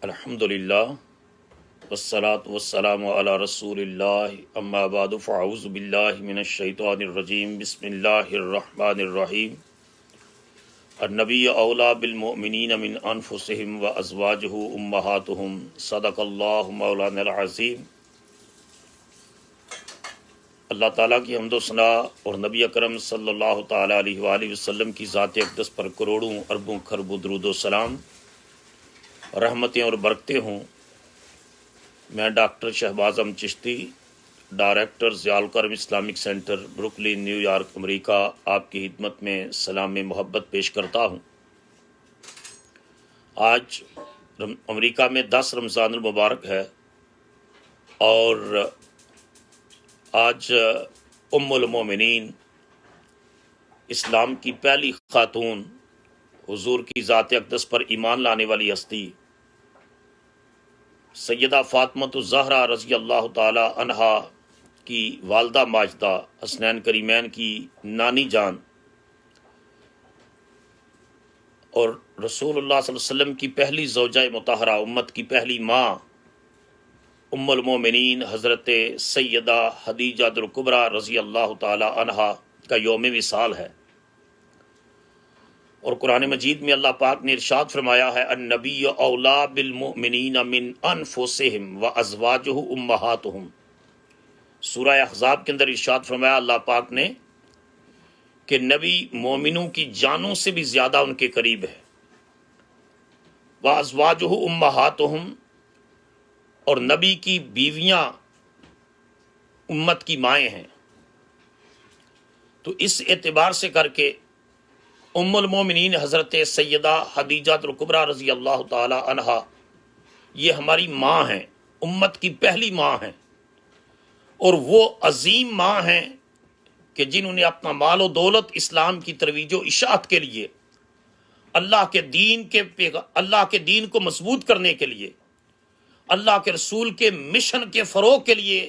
الحمدللہ والصلاة والسلام علی رسول اللہ اما بعد فاعوذ باللہ من الشیطان الرجیم بسم اللہ الرحمن الرحیم النبی اولا بالمؤمنین من انفسہم وازواجہ امہاتہم صدق اللہ مولانا العظیم۔ اللہ تعالیٰ کی حمد و ثناء اور نبی اکرم صلی اللہ تعالیٰ علیہ وآلہ وسلم کی ذات اقدس پر کروڑوں اربوں خربوں درود و سلام، رحمتیں اور برکتیں ہوں۔ میں doctor Shahbaz Ahmad Chishti, director Zia Alkaram Islamic centre, Brooklyn, New York, امریکہ، آپ کی خدمت میں سلام محبت پیش کرتا ہوں۔ آج امریکہ میں 10 رمضان المبارک ہے اور آج ام المومنین، اسلام کی پہلی خاتون، حضور کی ذات اقدس پر ایمان لانے والی ہستی سیدہ فاطمۃ الزہرا رضی اللہ تعالی عنہا کی والدہ ماجدہ، حسنین کریمین کی نانی جان اور رسول اللہ صلی اللہ علیہ وسلم کی پہلی زوجہ مطہرہ، امت کی پہلی ماں، ام المومنین حضرت سیدہ خدیجہ الکبریٰ رضی اللہ تعالی عنہا کا یوم وصال ہے۔ اور قرآن مجید میں اللہ پاک نے ارشاد فرمایا ہے النبی اولا بالمؤمنین من انفسہم وازواجہ امہاتہم۔ سورہ احزاب کے اندر ارشاد فرمایا اللہ پاک نے کہ نبی مومنوں کی جانوں سے بھی زیادہ ان کے قریب ہے۔ وازواجہ امہاتہم، اور نبی کی بیویاں امت کی مائیں ہیں۔ تو اس اعتبار سے کر کے ام المومنین حضرت سیدہ خدیجہ الکبریٰ رضی اللہ تعالی عنہا یہ ہماری ماں ہیں، امت کی پہلی ماں ہیں، اور وہ عظیم ماں ہیں کہ جنہوں نے اپنا مال و دولت اسلام کی ترویج و اشاعت کے لیے، اللہ کے دین کو مضبوط کرنے کے لیے، اللہ کے رسول کے مشن کے فروغ کے لیے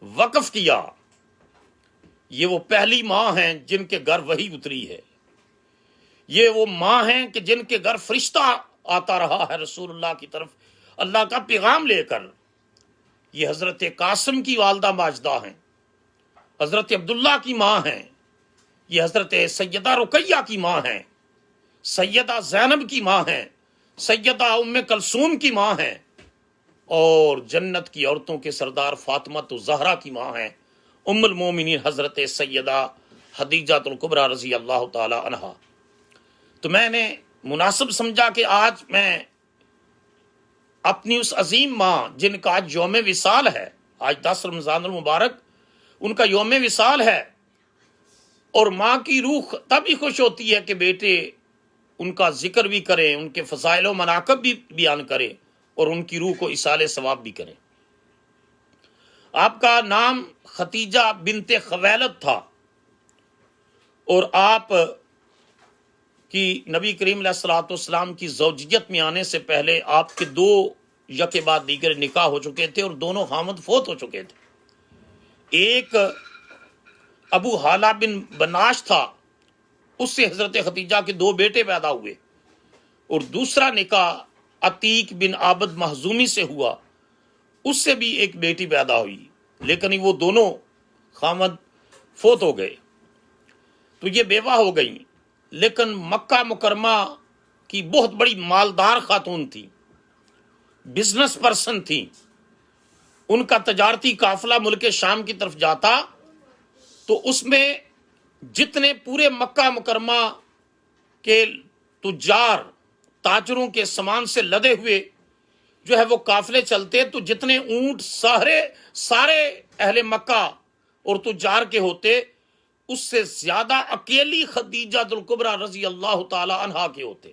وقف کیا۔ یہ وہ پہلی ماں ہیں جن کے گھر وحی اتری ہے، یہ وہ ماں ہیں کہ جن کے گھر فرشتہ آتا رہا ہے رسول اللہ کی طرف اللہ کا پیغام لے کر۔ یہ حضرت قاسم کی والدہ ماجدہ ہیں، حضرت عبداللہ کی ماں ہیں، یہ حضرت سیدہ رقیہ کی ماں ہیں، سیدہ زینب کی ماں ہیں، سیدہ ام کلثوم کی ماں ہیں، اور جنت کی عورتوں کے سردار فاطمۃ الزہرا کی ماں ہیں ام المومنین حضرت سیدہ خدیجہ الکبریٰ رضی اللہ تعالی عنہا۔ تو میں نے مناسب سمجھا کہ آج میں اپنی اس عظیم ماں جن کا آج یوم وصال ہے، آج 10 رمضان المبارک ان کا یوم وصال ہے، اور ماں کی روح تب ہی خوش ہوتی ہے کہ بیٹے ان کا ذکر بھی کریں، ان کے فضائل و مناقب بھی بیان کریں، اور ان کی روح کو ایصال ثواب بھی کریں۔ آپ کا نام ختیجہ بنت خویلد تھا، اور آپ کی نبی کریم علیہ الصلوۃ والسلام کی زوجیت میں آنے سے پہلے آپ کے 2 یکے بعد دیگر نکاح ہو چکے تھے، اور دونوں خامد فوت ہو چکے تھے۔ ایک ابو حالہ بن بناش تھا، اس سے حضرت خدیجہ کے 2 بیٹے پیدا ہوئے، اور دوسرا نکاح عتیق بن عابد مخزومی سے ہوا، اس سے بھی ایک بیٹی پیدا ہوئی، لیکن وہ دونوں خامد فوت ہو گئے، تو یہ بیوہ ہو گئیں۔ لیکن مکہ مکرمہ کی بہت بڑی مالدار خاتون تھی، بزنس پرسن تھی، ان کا تجارتی قافلہ ملک شام کی طرف جاتا تو اس میں جتنے پورے مکہ مکرمہ کے تجار تاجروں کے سامان سے لدے ہوئے جو ہے وہ قافلے چلتے، تو جتنے اونٹ سارے اہل مکہ اور تجار کے ہوتے، اس سے زیادہ اکیلی خدیجہ الکبریٰ رضی اللہ تعالی عنہا کے ہوتے۔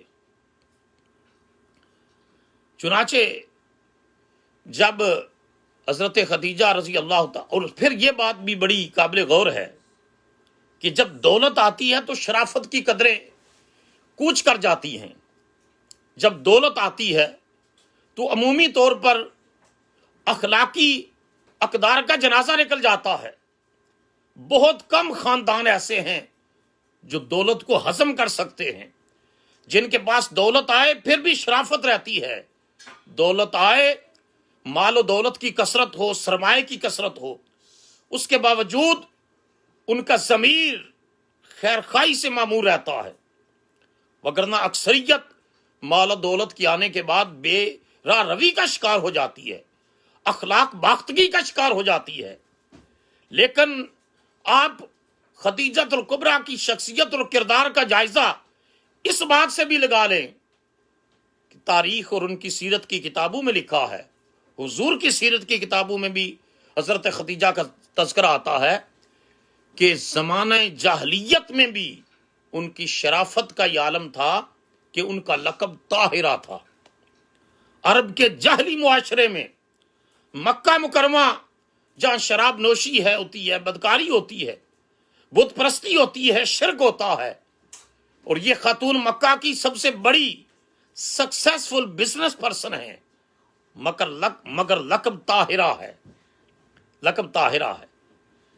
چنانچہ جب حضرت خدیجہ رضی اللہ تعالی، اور پھر یہ بات بھی بڑی قابل غور ہے کہ جب دولت آتی ہے تو شرافت کی قدریں کوچ کر جاتی ہیں. جب دولت آتی ہے تو عمومی طور پر اخلاقی اقدار کا جنازہ نکل جاتا ہے. بہت کم خاندان ایسے ہیں جو دولت کو ہضم کر سکتے ہیں. جن کے پاس دولت آئے پھر بھی شرافت رہتی ہے. دولت آئے، مال و دولت کی کثرت ہو، سرمایہ کی کثرت ہو، اس کے باوجود ان کا ضمیر خیر خواہی سے معمور رہتا ہے. وگرنہ اکثریت مال و دولت کی آنے کے بعد بے راہ روی کا شکار ہو جاتی ہے، اخلاق باختگی کا شکار ہو جاتی ہے. لیکن آپ خدیجۃ الکبریٰ کی شخصیت اور کردار کا جائزہ اس بات سے بھی لگا لیں کہ تاریخ اور ان کی سیرت کی کتابوں میں لکھا ہے، حضور کی سیرت کی کتابوں میں بھی حضرت خدیجہ کا تذکرہ آتا ہے کہ زمانہ جاہلیت میں بھی ان کی شرافت کا یہ عالم تھا کہ ان کا لقب طاہرہ تھا. عرب کے جاہلی معاشرے میں مکہ مکرمہ جہاں شراب نوشی ہے ہوتی ہے، بدکاری ہوتی ہے، بت پرستی ہوتی ہے، شرک ہوتا ہے، اور یہ خاتون مکہ کی سب سے بڑی سکسیسفل بزنس پرسن ہے، مگر لقب طاہرہ ہے. لقب طاہرہ ہے.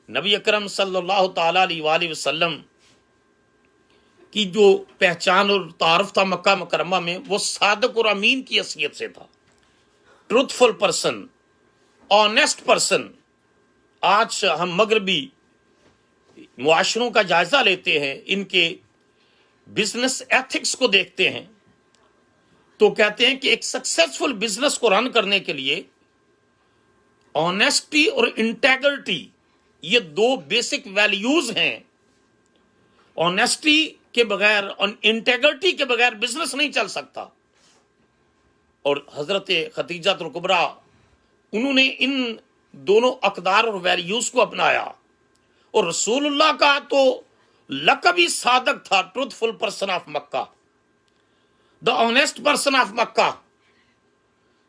نبی اکرم صلی اللہ تعالی علیہ وآلہ وسلم کی جو پہچان اور تعارف تھا مکہ مکرمہ میں، وہ صادق اور امین کی حیثیت سے تھا. Truthful person, honest person. آج ہم مغربی معاشروں کا جائزہ لیتے ہیں، ان کے بزنس ایتھکس کو دیکھتے ہیں تو کہتے ہیں کہ ایک سکسیسفل بزنس کو رن کرنے کے لیے آنیسٹی اور انٹیگریٹی یہ دو بیسک ویلیوز ہیں. آنیسٹی کے بغیر اور انٹیگریٹی کے بغیر بزنس نہیں چل سکتا. اور حضرت خدیجہ الکبریٰ انہوں نے ان دونوں اقدار اور ویلیوز کو اپنایا. اور رسول اللہ کا تو لقب ہی صادق تھا، truthful person of Mecca, the honest person of Mecca.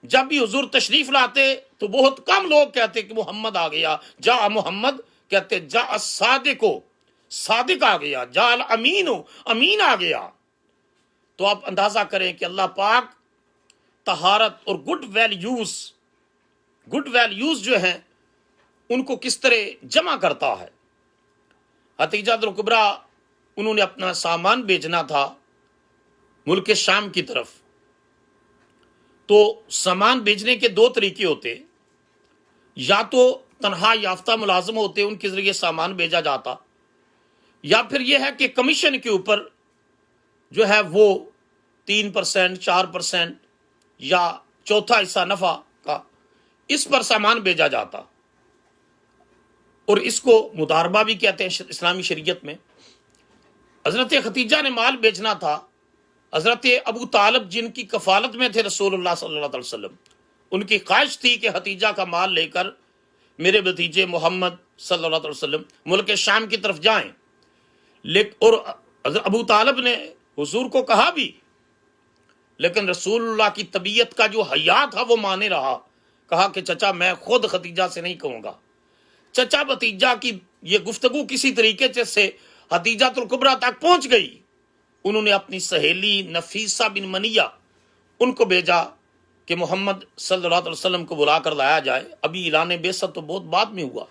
جب بھی حضور تشریف لاتے تو بہت کم لوگ کہتے کہ محمد آ گیا، جا محمد، کہتے جا الصادق، صادق آ گیا، جا الامین، امین آ گیا. تو آپ اندازہ کریں کہ اللہ پاک طہارت اور گڈ ویلیوز جو ہیں ان کو کس طرح جمع کرتا ہے. خدیجہ الکبریٰ انہوں نے اپنا سامان بھیجنا تھا ملک شام کی طرف. تو سامان بھیجنے کے دو طریقے ہوتے، یا تو تنہا یافتہ ملازم ہوتے، ان کے ذریعے سامان بھیجا جاتا، یا پھر یہ ہے کہ کمیشن کے اوپر جو ہے وہ 3%، 4% یا چوتھا حصہ نفع کا، اس پر سامان بھیجا جاتا. اور اس کو مداربہ بھی کہتے ہیں اسلامی شریعت میں. حضرت خدیجہ نے مال بیچنا تھا. حضرت ابو طالب جن کی کفالت میں تھے رسول اللہ صلی اللہ علیہ وسلم، ان کی خواہش تھی کہ خدیجہ کا مال لے کر میرے بھتیجے محمد صلی اللہ علیہ وسلم ملک شام کی طرف جائیں. اور حضرت ابو طالب نے حضور کو کہا بھی، لیکن رسول اللہ کی طبیعت کا جو حیا تھا وہ مانے رہا. کہا کہ چچا میں خود خدیجہ سے نہیں کہوں گا. چچا بھتیجہ کی یہ گفتگو کسی طریقے سے خدیجہ الکبریٰ تک پہنچ گئی. انہوں نے اپنی سہیلی نفیسہ بن منیہ ان کو بھیجا کہ محمد صلی اللہ علیہ وسلم کو بلا کر لایا جائے. ابھی اعلان بعثت تو بہت بعد میں ہوا،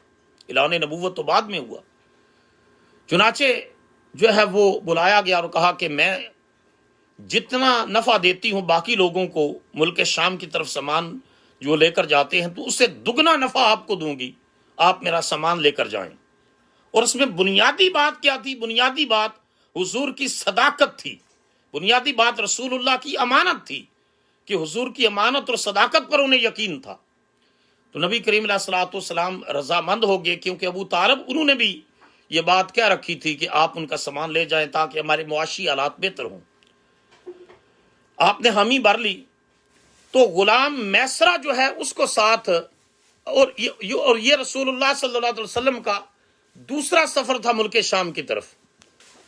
اعلان نبوت تو بعد میں ہوا. چنانچہ جو ہے وہ بلایا گیا اور کہا کہ میں جتنا نفع دیتی ہوں باقی لوگوں کو ملک شام کی طرف سامان جو لے کر جاتے ہیں تو اس سے دگنا نفع آپ کو دوں گی، آپ میرا سامان لے کر جائیں. اور اس میں بنیادی بات کیا تھی؟ بنیادی بات حضور کی صداقت تھی. بنیادی بات رسول اللہ کی امانت تھی کہ حضور کی امانت اور صداقت پر انہیں یقین تھا. تو نبی کریم علیہ الصلوۃ والسلام رضامند ہو گئے، کیونکہ ابو طالب انہوں نے بھی یہ بات کیا رکھی تھی کہ آپ ان کا سامان لے جائیں تاکہ ہمارے معاشی حالات بہتر ہوں. آپ نے حامی بھر لی. تو غلام میسرہ جو ہے اس کو ساتھ، اور یہ رسول اللہ صلی اللہ علیہ وسلم کا دوسرا سفر تھا ملک شام کی طرف.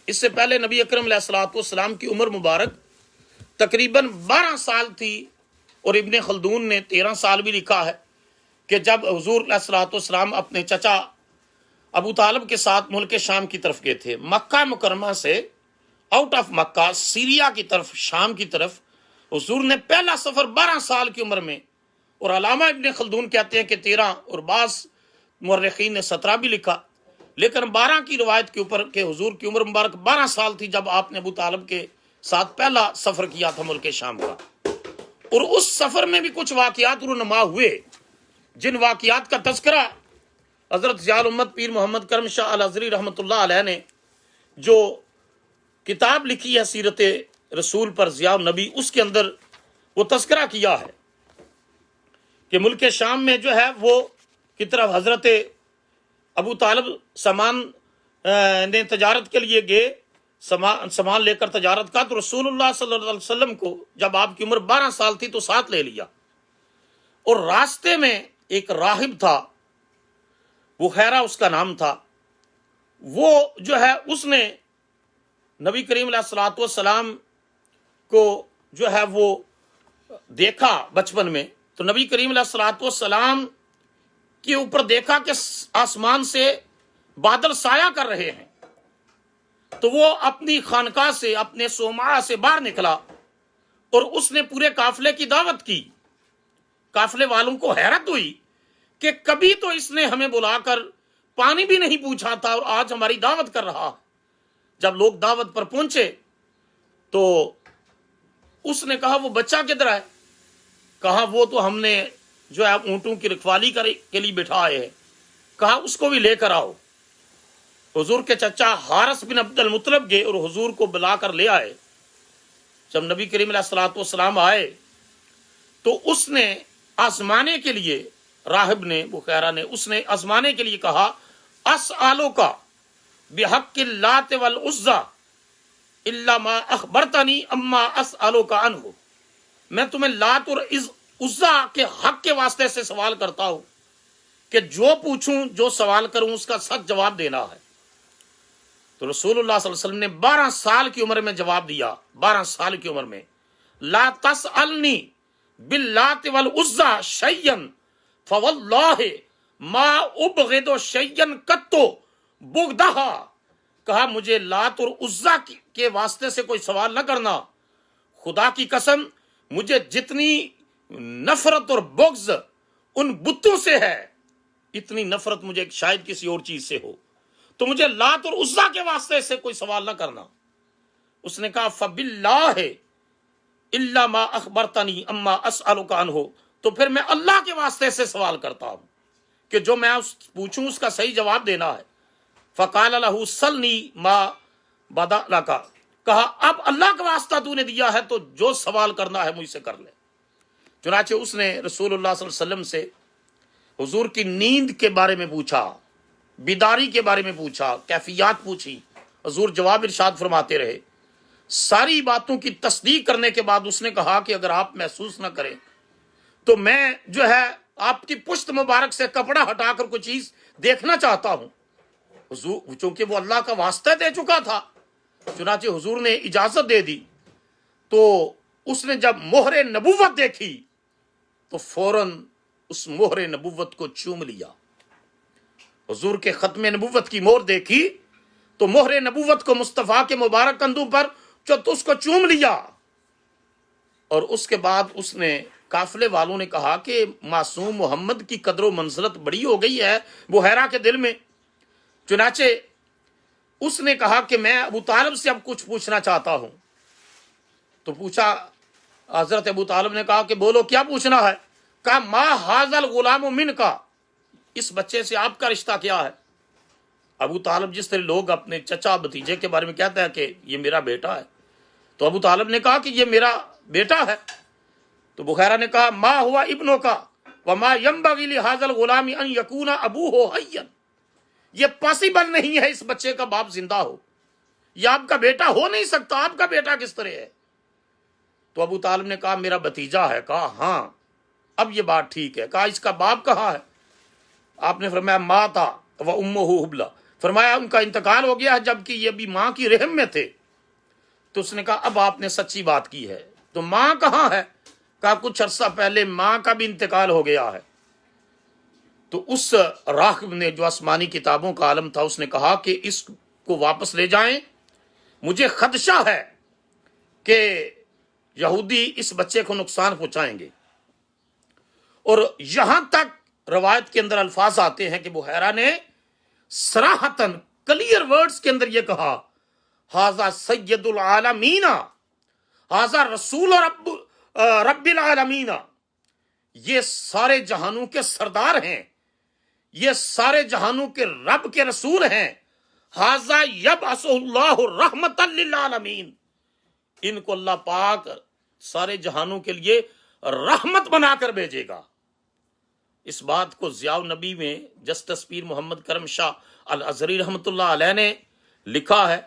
اس سے پہلے نبی اکرم علیہ الصلوۃ والسلام کی عمر مبارک تقریباً 12 سال تھی اور ابن خلدون نے 13 سال بھی لکھا ہے کہ جب حضور علیہ الصلوۃ والسلام اپنے چچا ابو طالب کے ساتھ ملک شام کی طرف گئے تھے، مکہ مکرمہ سے آؤٹ آف مکہ سیریا کی طرف، شام کی طرف، حضور نے پہلا سفر 12 سال کی عمر میں، اور علامہ ابن خلدون کہتے ہیں کہ 13 اور بعض مورخین نے 17 بھی لکھا، لیکن 12 کی روایت کے اوپر کہ حضور کی عمر مبارک 12 سال تھی جب آپ نے ابو طالب کے ساتھ پہلا سفر کیا تھا ملک شام کا۔ اور اس سفر میں بھی کچھ واقعات رونما ہوئے، جن واقعات کا تذکرہ حضرت ضیاء الامت پیر محمد کرم شاہ الازہری رحمۃ اللہ علیہ نے جو کتاب لکھی ہے سیرت رسول پر ضیاء النبی، اس کے اندر وہ تذکرہ کیا ہے کہ ملک شام میں جو ہے وہ کی طرف حضرت ابو طالب سامان نے تجارت کے لیے گئے، سامان لے کر تجارت کا، تو رسول اللہ صلی اللہ علیہ وسلم کو جب آپ کی عمر 12 سال تھی تو ساتھ لے لیا، اور راستے میں ایک راہب تھا، بحیرہ اس کا نام تھا، وہ جو ہے اس نے نبی کریم علیہ الصلوۃ والسلام کو جو ہے وہ دیکھا بچپن میں، تو نبی کریم علیہ الصلوۃ والسلام کے اوپر دیکھا کہ آسمان سے بادل سایہ کر رہے ہیں، تو وہ اپنی خانقاہ سے، اپنے صومعہ سے باہر نکلا اور اس نے پورے قافلے کی دعوت کی۔ قافلے والوں کو حیرت ہوئی کہ کبھی تو اس نے ہمیں بلا کر پانی بھی نہیں پوچھا تھا اور آج ہماری دعوت کر رہا۔ جب لوگ دعوت پر پہنچے تو اس نے کہا وہ بچہ کدھر ہے؟ کہا وہ تو ہم نے جو ہے اونٹوں کی رکھوالی کے لیے بٹھائے ہیں، کہا اس کو بھی لے کر آؤ۔ حضور کے چچا حارث بن عبد المطلب گئے اور حضور کو بلا کر لے آئے۔ جب نبی کریم علیہ الصلوۃ والسلام آئے تو اس نے آزمانے کے لیے، راہب نے، بخیرہ نے، اس نے آزمانے کے لیے کہا اسألوک بحق اللات والعزی الا ما اخبرتنی اما اسألوک عنہ، میں تمہیں لات اور عزی کے حق کے واسطے سے سوال کرتا ہوں کہ جو پوچھوں، جو سوال کروں اس کا سچ جواب دینا ہے۔ تو رسول اللہ صلی اللہ علیہ وسلم نے 12 سال کی عمر میں جواب دیا، 12 سال کی عمر میں، لا تسألنی باللات والعزی شیئا فواللہ ما ابغض شیئا قط بغضھا، کہا مجھے لات اور عزی کے واسطے سے کوئی سوال نہ کرنا، خدا کی قسم مجھے جتنی نفرت اور بغض ان بتوں سے ہے، اتنی نفرت مجھے شاید کسی اور چیز سے ہو، تو مجھے لات اور عزی کے واسطے سے کوئی سوال نہ کرنا۔ اس نے کہا فباللہ الا ما اخبرتنی اما اسألک عنہ، تو پھر میں اللہ کے واسطے سے سوال کرتا ہوں کہ جو میں پوچھوں اس کا صحیح جواب دینا ہے۔ فقال له سلنی ما بدا لک، کہا اب اللہ کا واسطہ تو نے دیا ہے تو جو سوال کرنا ہے مجھ سے کر لے۔ چنانچہ اس نے رسول اللہ صلی اللہ علیہ وسلم سے حضور کی نیند کے بارے میں پوچھا، بیداری کے بارے میں پوچھا، کیفیات پوچھی، حضور جواب ارشاد فرماتے رہے۔ ساری باتوں کی تصدیق کرنے کے بعد اس نے کہا کہ اگر آپ محسوس نہ کریں تو میں جو ہے آپ کی پشت مبارک سے کپڑا ہٹا کر کوئی چیز دیکھنا چاہتا ہوں۔ حضور چونکہ وہ اللہ کا واسطہ دے چکا تھا، چنانچہ حضور نے اجازت دے دی، تو اس نے جب مہر نبوت دیکھی تو فوراً اس مہر نبوت کو چوم لیا۔ حضور کے ختم نبوت کی مہر دیکھی تو مہر نبوت کو مصطفیٰ کے مبارک کندھوں پر تو اس کو چوم لیا، اور اس کے بعد اس نے قافلے والوں نے کہا کہ معصوم محمد کی قدر و منزلت بڑی ہو گئی ہے بحیرہ کے دل میں۔ چنانچہ اس نے کہا کہ میں ابو طالب سے اب کچھ پوچھنا چاہتا ہوں۔ تو پوچھا، حضرت ابو طالب نے کہا کہ بولو کیا پوچھنا ہے؟ کہا ما ھذا الغلام من کا، اس بچے سے آپ کا رشتہ کیا ہے؟ ابو طالب جس طرح لوگ اپنے چچا بھتیجے کے بارے میں کہتا ہے کہ یہ میرا بیٹا ہے، تو ابو طالب نے کہا کہ یہ میرا بیٹا ہے۔ تو بخیرہ نے کہا ما ہوا ابنوں کا وما ينبغي لهذا الغلام ان يكون ابوه حيا، یہ پاسبل نہیں ہے اس بچے کا باپ زندہ ہو، یہ آپ کا بیٹا ہو نہیں سکتا، آپ کا بیٹا کس طرح ہے؟ تو ابو طالب نے کہا میرا بھتیجا ہے۔ کہا ہاں اب یہ بات ٹھیک ہے۔ کہا اس کا باپ کہاں ہے؟ آپ نے فرمایا ماتا و امہ حبلہ، فرمایا ان کا انتقال ہو گیا جبکہ یہ بھی ماں کی رحم میں تھے۔ تو اس نے کہا اب آپ نے سچی بات کی ہے، تو ماں کہاں ہے؟ کا کچھ عرصہ پہلے ماں کا بھی انتقال ہو گیا ہے۔ تو اس راغب نے جو آسمانی کتابوں کا عالم تھا، اس نے کہا کہ اس کو واپس لے جائیں، مجھے خدشہ ہے کہ یہودی اس بچے کو نقصان پہنچائیں گے۔ اور یہاں تک روایت کے اندر الفاظ آتے ہیں کہ بحیرہ نے صراحتاً کلیئر ورڈز کے اندر یہ کہا، ھذا سید العالمین، ھذا رسول رب العالمین، یہ سارے جہانوں کے سردار ہیں، یہ سارے جہانوں کے رب کے رسول ہیں، ھذا یبعث اللہ رحمۃ للعالمین، ان کو اللہ پاک سارے جہانوں کے لیے رحمت بنا کر بھیجے گا۔ اس بات کو ضیاء النبی میں جسٹس پیر محمد کرم شاہ الازہری رحمۃ اللہ علیہ نے لکھا ہے،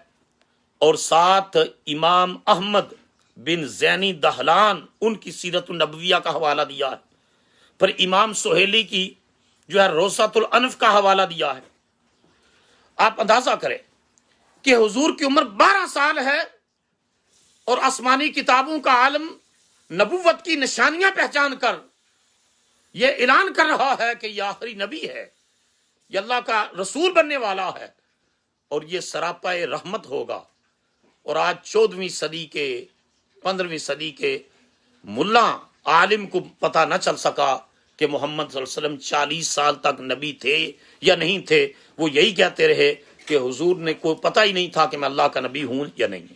اور ساتھ امام احمد بن زینی دہلان ان کی سیرت النبویہ کا حوالہ دیا ہے، پھر امام سہیلی کی جو ہے روضۃ الانف کا حوالہ دیا ہے۔ آپ اندازہ کریں کہ حضور کی عمر 12 سال ہے اور آسمانی کتابوں کا عالم نبوت کی نشانیاں پہچان کر یہ اعلان کر رہا ہے کہ یہ آخری نبی ہے، یہ اللہ کا رسول بننے والا ہے، اور یہ سراپا رحمت ہوگا۔ اور آج 14ویں صدی کے 15ویں صدی کے ملا عالم کو پتہ نہ چل سکا کہ محمد صلی اللہ علیہ وسلم 40 سال تک نبی تھے یا نہیں تھے، وہ یہی کہتے رہے کہ حضور نے کوئی پتہ ہی نہیں تھا کہ میں اللہ کا نبی ہوں یا نہیں۔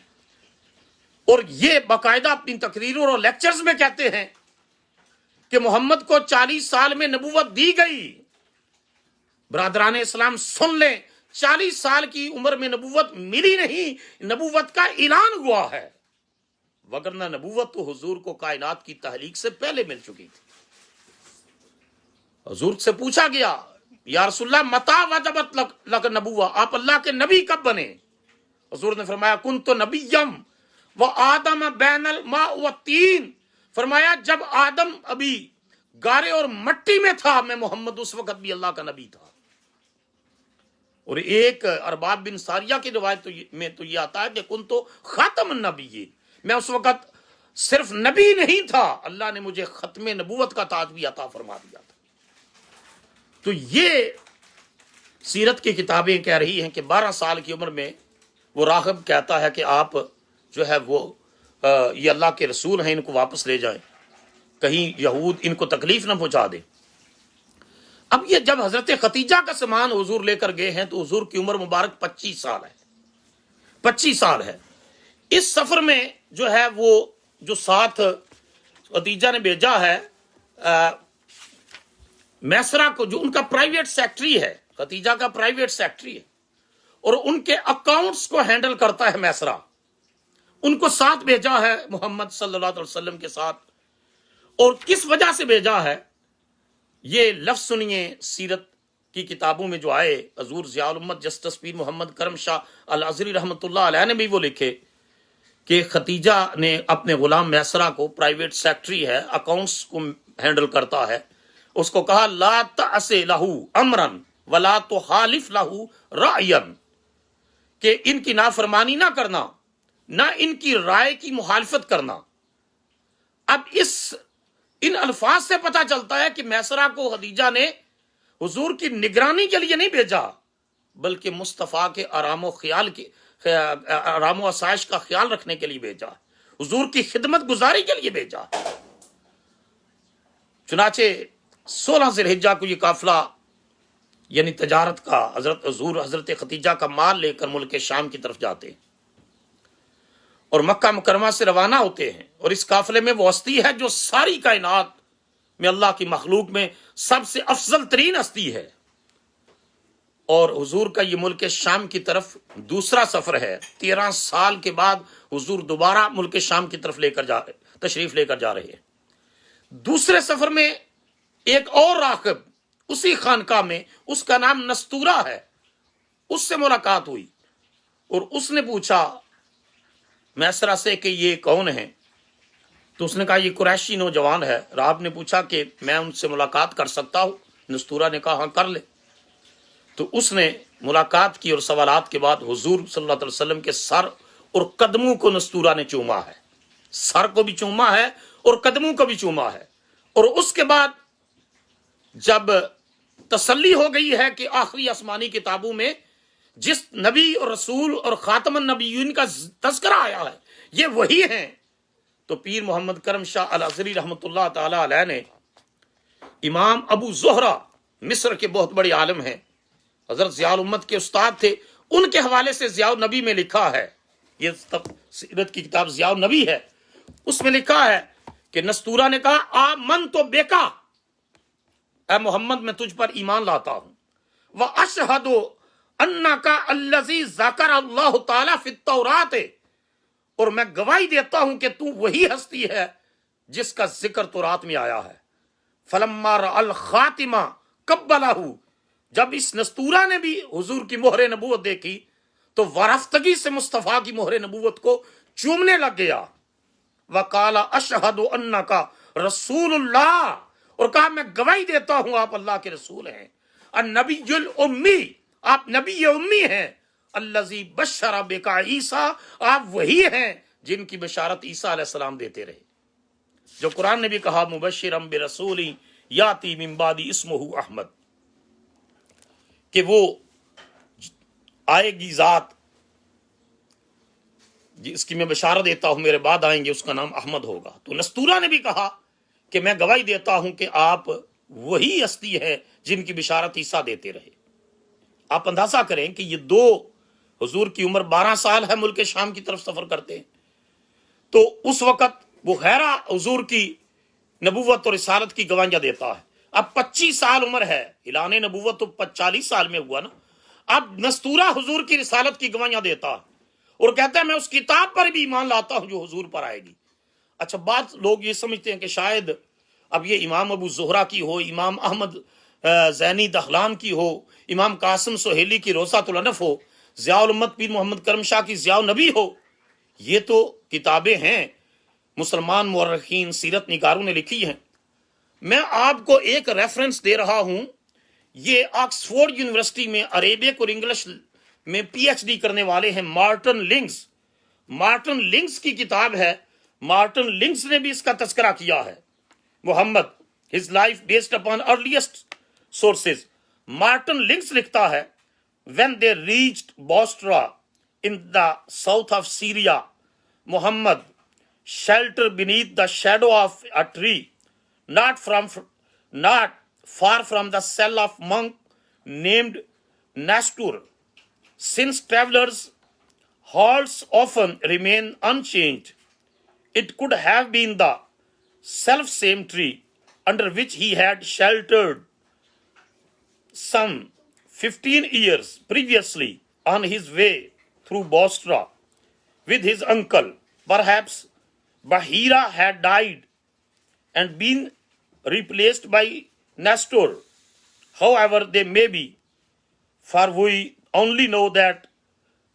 اور یہ باقاعدہ اپنی تقریروں اور لیکچرز میں کہتے ہیں کہ محمد کو 40 سال میں نبوت دی گئی۔ برادران اسلام سن لیں، 40 سال کی عمر میں نبوت ملی نہیں، نبوت کا اعلان ہوا ہے، وگرنہ نبوت تو حضور کو کائنات کی تخلیق سے پہلے مل چکی تھی۔ حضور سے پوچھا گیا، یا رسول اللہ متی وجبت لک نبوہ، آپ اللہ کے نبی کب بنے؟ حضور نے فرمایا کنت نبیم وآدم بین الماء والطین، فرمایا جب آدم ابھی گارے اور مٹی میں تھا، میں محمد اس وقت بھی اللہ کا نبی تھا۔ اور ایک ارباب بن ساریہ کی روایت میں تو یہ آتا ہے کہ کنت خاتم النبیین، میں اس وقت صرف نبی نہیں تھا، اللہ نے مجھے ختم نبوت کا تاج بھی عطا فرما دیا تھا۔ تو یہ سیرت کی کتابیں کہہ رہی ہیں کہ 12 سال کی عمر میں وہ راغب کہتا ہے کہ آپ جو ہے وہ یہ اللہ کے رسول ہیں، ان کو واپس لے جائیں، کہیں یہود ان کو تکلیف نہ پہنچا دے۔ اب یہ جب حضرت ختیجہ کا سامان حضور لے کر گئے ہیں تو حضور کی عمر مبارک 25 سال ہے، 25 سال ہے۔ اس سفر میں جو ہے وہ جو ساتھ ختیجہ نے بھیجا ہے میسرہ کو، جو ان کا پرائیویٹ سیکٹری ہے، ختیجہ کا پرائیویٹ سیکٹری ہے، اور ان کے اکاؤنٹس کو ہینڈل کرتا ہے میسرہ، ان کو ساتھ بھیجا ہے محمد صلی اللہ علیہ وسلم کے ساتھ۔ اور کس وجہ سے بھیجا ہے یہ لفظ سنیے، سیرت کی کتابوں میں جو آئے، حضور ضیاء الامت جسٹس پیر محمد کرم شاہ الازہری رحمۃ اللہ علیہ نے بھی وہ لکھے کہ ختیجہ نے اپنے غلام میسرہ کو، پرائیویٹ سیکٹری ہے، اکاؤنٹس کو ہینڈل کرتا ہے، اس کو کہا لا تعص لہ امرا ولا تخالف لہ رأیا، کہ ان کی نافرمانی نہ کرنا، نہ ان کی رائے کی مخالفت کرنا۔ اب ان الفاظ سے پتہ چلتا ہے کہ میسرہ کو خدیجہ نے حضور کی نگرانی کے لیے نہیں بھیجا، بلکہ مصطفیٰ کے آرام و آسائش کا خیال رکھنے کے لیے بھیجا، حضور کی خدمت گزاری کے لیے بھیجا۔ چنانچہ 16 ذی الحجہ کو یہ قافلہ یعنی تجارت کا حضرت ختیجہ کا مال لے کر ملک شام کی طرف جاتے ہیں اور مکہ مکرمہ سے روانہ ہوتے ہیں، اور اس قافلے میں وہ ہستی ہے جو ساری کائنات میں اللہ کی مخلوق میں سب سے افضل ترین ہستی ہے۔ اور حضور کا یہ ملک شام کی طرف دوسرا سفر ہے، 13 سال کے بعد حضور دوبارہ ملک شام کی طرف تشریف لے کر جا رہے ہیں۔ دوسرے سفر میں ایک اور راغب اسی خانقاہ میں، اس کا نام نستورہ ہے، اس سے ملاقات ہوئی، اور اس نے پوچھا میسرہ سے کہ یہ کون ہے؟ تو اس نے کہا یہ قریشی نوجوان ہے۔ راغب نے پوچھا کہ میں ان سے ملاقات کر سکتا ہوں؟ نستورہ نے کہا ہاں کر لے۔ تو اس نے ملاقات کی، اور سوالات کے بعد حضور صلی اللہ علیہ وسلم کے سر اور قدموں کو نستورہ نے چوما ہے، سر کو بھی چوما ہے اور قدموں کو بھی چوما ہے۔ اور اس کے بعد جب تسلی ہو گئی ہے کہ آخری آسمانی کتابوں میں جس نبی اور رسول اور خاتم النبیین کا تذکرہ آیا ہے یہ وہی ہیں، تو پیر محمد کرم شاہ الازہری رحمۃ اللہ تعالی علیہ نے امام ابو زہرہ مصر کے بہت بڑے عالم ہیں، حضرت ضیاء الامت کے استاد تھے، ان کے حوالے سے ضیاء النبی میں لکھا ہے، یہ سیرت کی کتاب ضیاء النبی ہے، اس میں لکھا ہے کہ نستورہ نے کہا آمن تو بیکا، اے محمد میں تجھ پر ایمان لاتا ہوں، وَأَشْهَدُ أَنَّكَ الَّذِي ذَكَرَ اللَّهُ تَعَالَى فِي التَّوْرَاةِ، اور میں گواہی دیتا ہوں کہ تو وہی ہستی ہے جس کا ذکر تورات میں آیا ہے۔ فَلَمَّا رَأَى الْخَاتِمَ قَبَّلَهُ، جب اس نستورہ نے بھی حضور کی مہر نبوت دیکھی تو وارفتگی سے مصطفیٰ کی مہر نبوت کو چومنے لگ گیا۔ وَقَالَ أَشْهَدُ أَنَّكَ رَسُولُ اللَّهِ، اور کہا میں گواہی دیتا ہوں آپ اللہ کے رسول ہیں۔ النبی الامی، آپ نبی امی ہیں۔ الذی بشر بک عیسیٰ، آپ وہی ہیں جن کی بشارت عیسیٰ علیہ السلام دیتے رہے، جو قرآن نے بھی کہا مبشرا برسول یاتی من بعد اسمہ احمد، کہ وہ آئے گی ذات جس کی میں بشارت دیتا ہوں میرے بعد آئیں گے، اس کا نام احمد ہوگا۔ تو نستورہ نے بھی کہا کہ میں گواہی دیتا ہوں کہ آپ وہی ہستی ہے جن کی بشارت عیسیٰ دیتے رہے۔ آپ اندازہ کریں کہ یہ دو، حضور کی عمر 12 سال ہے، ملک شام کی طرف سفر کرتے ہیں، تو اس وقت وہ غیرہ حضور کی نبوت اور رسالت کی گواہیاں دیتا ہے۔ اب 25 سال عمر ہے، اعلان نبوت تو 40 سال میں ہوا نا، اب نستورہ حضور کی رسالت کی گواہیاں دیتا ہے اور کہتا ہے میں اس کتاب پر بھی ایمان لاتا ہوں جو حضور پر آئے گی۔ اچھا، بات لوگ یہ سمجھتے ہیں کہ شاید اب یہ امام ابو زہرہ کی ہو، امام احمد زینی دہلان کی ہو، امام قاسم سہیلی کی روضۃ الانف ہو، ضیاء الامت پیر محمد کرم شاہ کی ضیاء النبی ہو، یہ تو کتابیں ہیں مسلمان مورخین سیرت نگاروں نے لکھی ہیں۔ میں آپ کو ایک ریفرنس دے رہا ہوں، یہ آکسفورڈ یونیورسٹی میں عربک اور انگلش میں پی ایچ ڈی کرنے والے ہیں مارٹن لنگز، مارٹن لنگز کی کتاب ہے، مارٹن لنگز نے بھی اس کا تذکرہ کیا ہے، محمد his life based upon earliest sources۔ Martin lungs لکھتا ہے when they reached Bostra in the south of Syria, Muhammad sheltered beneath the shadow of a tree not far from the cell of monk named Nestor. Since travelers' halts often remain unchanged, it could have been the self-same tree under which he had sheltered some 15 years previously on his way through Bostra with his uncle. Perhaps Bahira had died and been replaced by Nestor. However they may be, for we only know that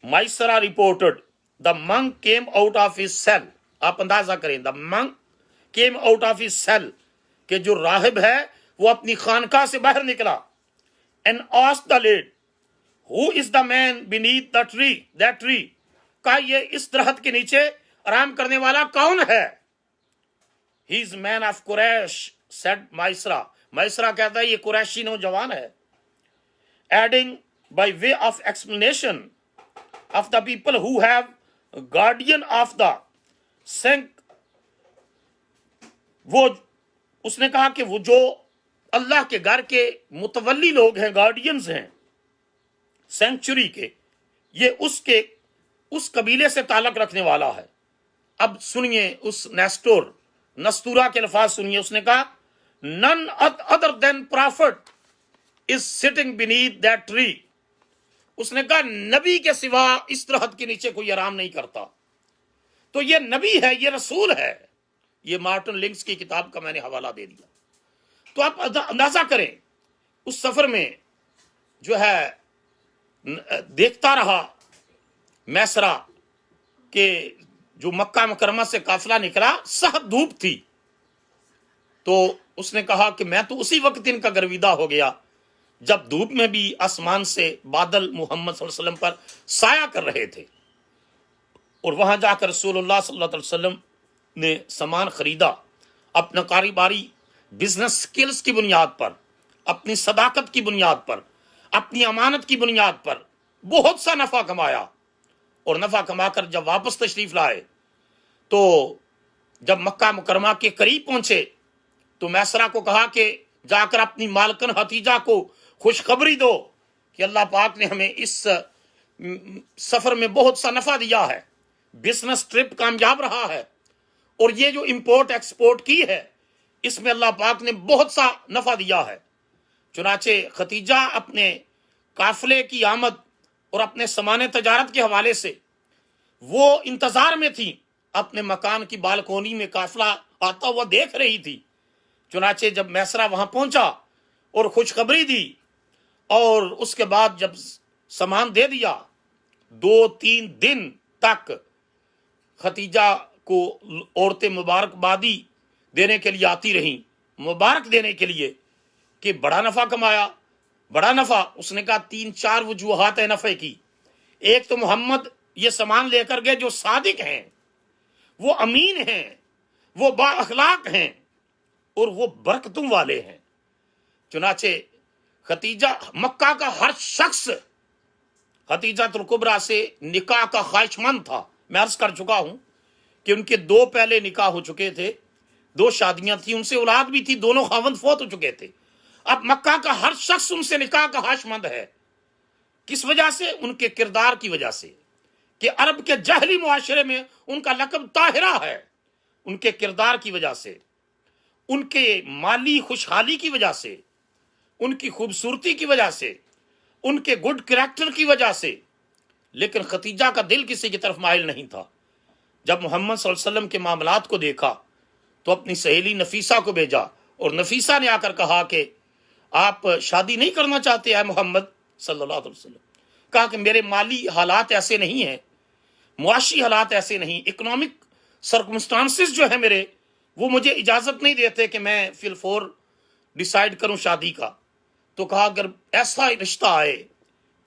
Maisara reported the monk came out of his cell. آپ اندازہ کریں، the monk came out of his cell، کہ جو راہب ہے وہ اپنی خانقاہ سے باہر نکلا، and asked the lad, who is the man beneath the tree, that tree، کہا یہ اس درخت کے نیچے آرام کرنے والا کون ہے؟ he is man of Quraysh, said Maisara۔ مائسرا کہتا ہے یہ قریشی نوجوان ہے۔ adding by way of explanation of the people who have guardian of the sanct، وہ اس نے کہا کہ وہ جو اللہ کے گھر کے متولی لوگ ہیں، گارڈینز ہیں سینکچری کے، یہ اس قبیلے سے تعلق رکھنے والا ہے۔ اب سنیے اس نستورہ کے الفاظ سنیے، اس نے کہا none other than prophet is sitting beneath that tree۔ اس نے کہا نبی کے سوا اس درخت کے نیچے کوئی آرام نہیں کرتا، تو یہ نبی ہے، یہ رسول ہے۔ یہ مارٹن لنگز کی کتاب کا میں نے حوالہ دے دیا۔ تو آپ اندازہ کریں اس سفر میں جو ہے دیکھتا رہا میسرا کہ جو مکہ مکرمہ سے قافلہ نکلا، سخت دھوپ تھی، تو اس نے کہا کہ میں تو اسی وقت ان کا گرویدہ ہو گیا جب دھوپ میں بھی آسمان سے بادل محمد صلی اللہ علیہ وسلم پر سایہ کر رہے تھے، اور وہاں جا کر رسول اللہ صلی اللہ علیہ وسلم نے سامان خریدا اپنا کاروباری بزنس سکلز کی بنیاد پر، اپنی صداقت کی بنیاد پر، اپنی امانت کی بنیاد پر بہت سا نفع کمایا، اور نفع کما کر جب واپس تشریف لائے تو جب مکہ مکرمہ کے قریب پہنچے تو میسرہ کو کہا کہ جا کر اپنی مالکن حتیجہ کو خوشخبری دو کہ اللہ پاک نے ہمیں اس سفر میں بہت سا نفع دیا ہے، بزنس ٹرپ کامیاب رہا ہے، اور یہ جو امپورٹ ایکسپورٹ کی ہے اس میں اللہ پاک نے بہت سا نفع دیا ہے۔ چنانچہ ختیجہ اپنے قافلے کی آمد اور اپنے سامان تجارت کے حوالے سے وہ انتظار میں تھی، اپنے مکان کی بالکونی میں قافلہ آتا ہوا دیکھ رہی تھی۔ چنانچہ جب میسرہ وہاں پہنچا اور خوشخبری دی اور اس کے بعد جب سامان دے دیا، 2-3 دن تک ختیجہ کو عورتیں مبارکبادی دینے کے لیے آتی رہیں، مبارک دینے کے لیے کہ بڑا نفع کمایا، بڑا نفع۔ اس نے کہا 3-4 وجوہات ہیں نفع کی۔ ایک تو محمد یہ سامان لے کر گئے جو صادق ہیں، وہ امین ہیں، وہ با اخلاق ہیں، اور وہ برکتوں والے ہیں۔ چنانچہ ختیجہ، مکہ کا ہر شخص ختیجہ الکبریٰ سے نکاح کا خواہش مند تھا۔ میں عرض کر چکا ہوں کہ ان کے 2 پہلے نکاح ہو چکے تھے، 2 شادیاں تھیں، ان سے اولاد بھی تھی، دونوں خاوند فوت ہو چکے تھے۔ اب مکہ کا ہر شخص ان سے نکاح کا خواہش مند ہے۔ کس وجہ سے؟ ان کے کردار کی وجہ سے، کہ عرب کے جہلی معاشرے میں ان کا لقب طاہرہ ہے، ان کے کردار کی وجہ سے، ان کے مالی خوشحالی کی وجہ سے، ان کی خوبصورتی کی وجہ سے، ان کے گڈ کریکٹر کی وجہ سے۔ لیکن ختیجہ کا دل کسی کی طرف مائل نہیں تھا۔ جب محمد صلی اللہ علیہ وسلم کے معاملات کو دیکھا تو اپنی سہیلی نفیسہ کو بھیجا، اور نفیسہ نے آ کر کہا کہ آپ شادی نہیں کرنا چاہتے ہیں محمد صلی اللہ علیہ وسلم؟ کہا کہ میرے مالی حالات ایسے نہیں ہیں، معاشی حالات ایسے نہیں، اکنامک سرکمسٹانسز جو ہیں میرے، وہ مجھے اجازت نہیں دیتے کہ میں فی الفور ڈیسائیڈ کروں شادی کا۔ تو کہا اگر ایسا رشتہ آئے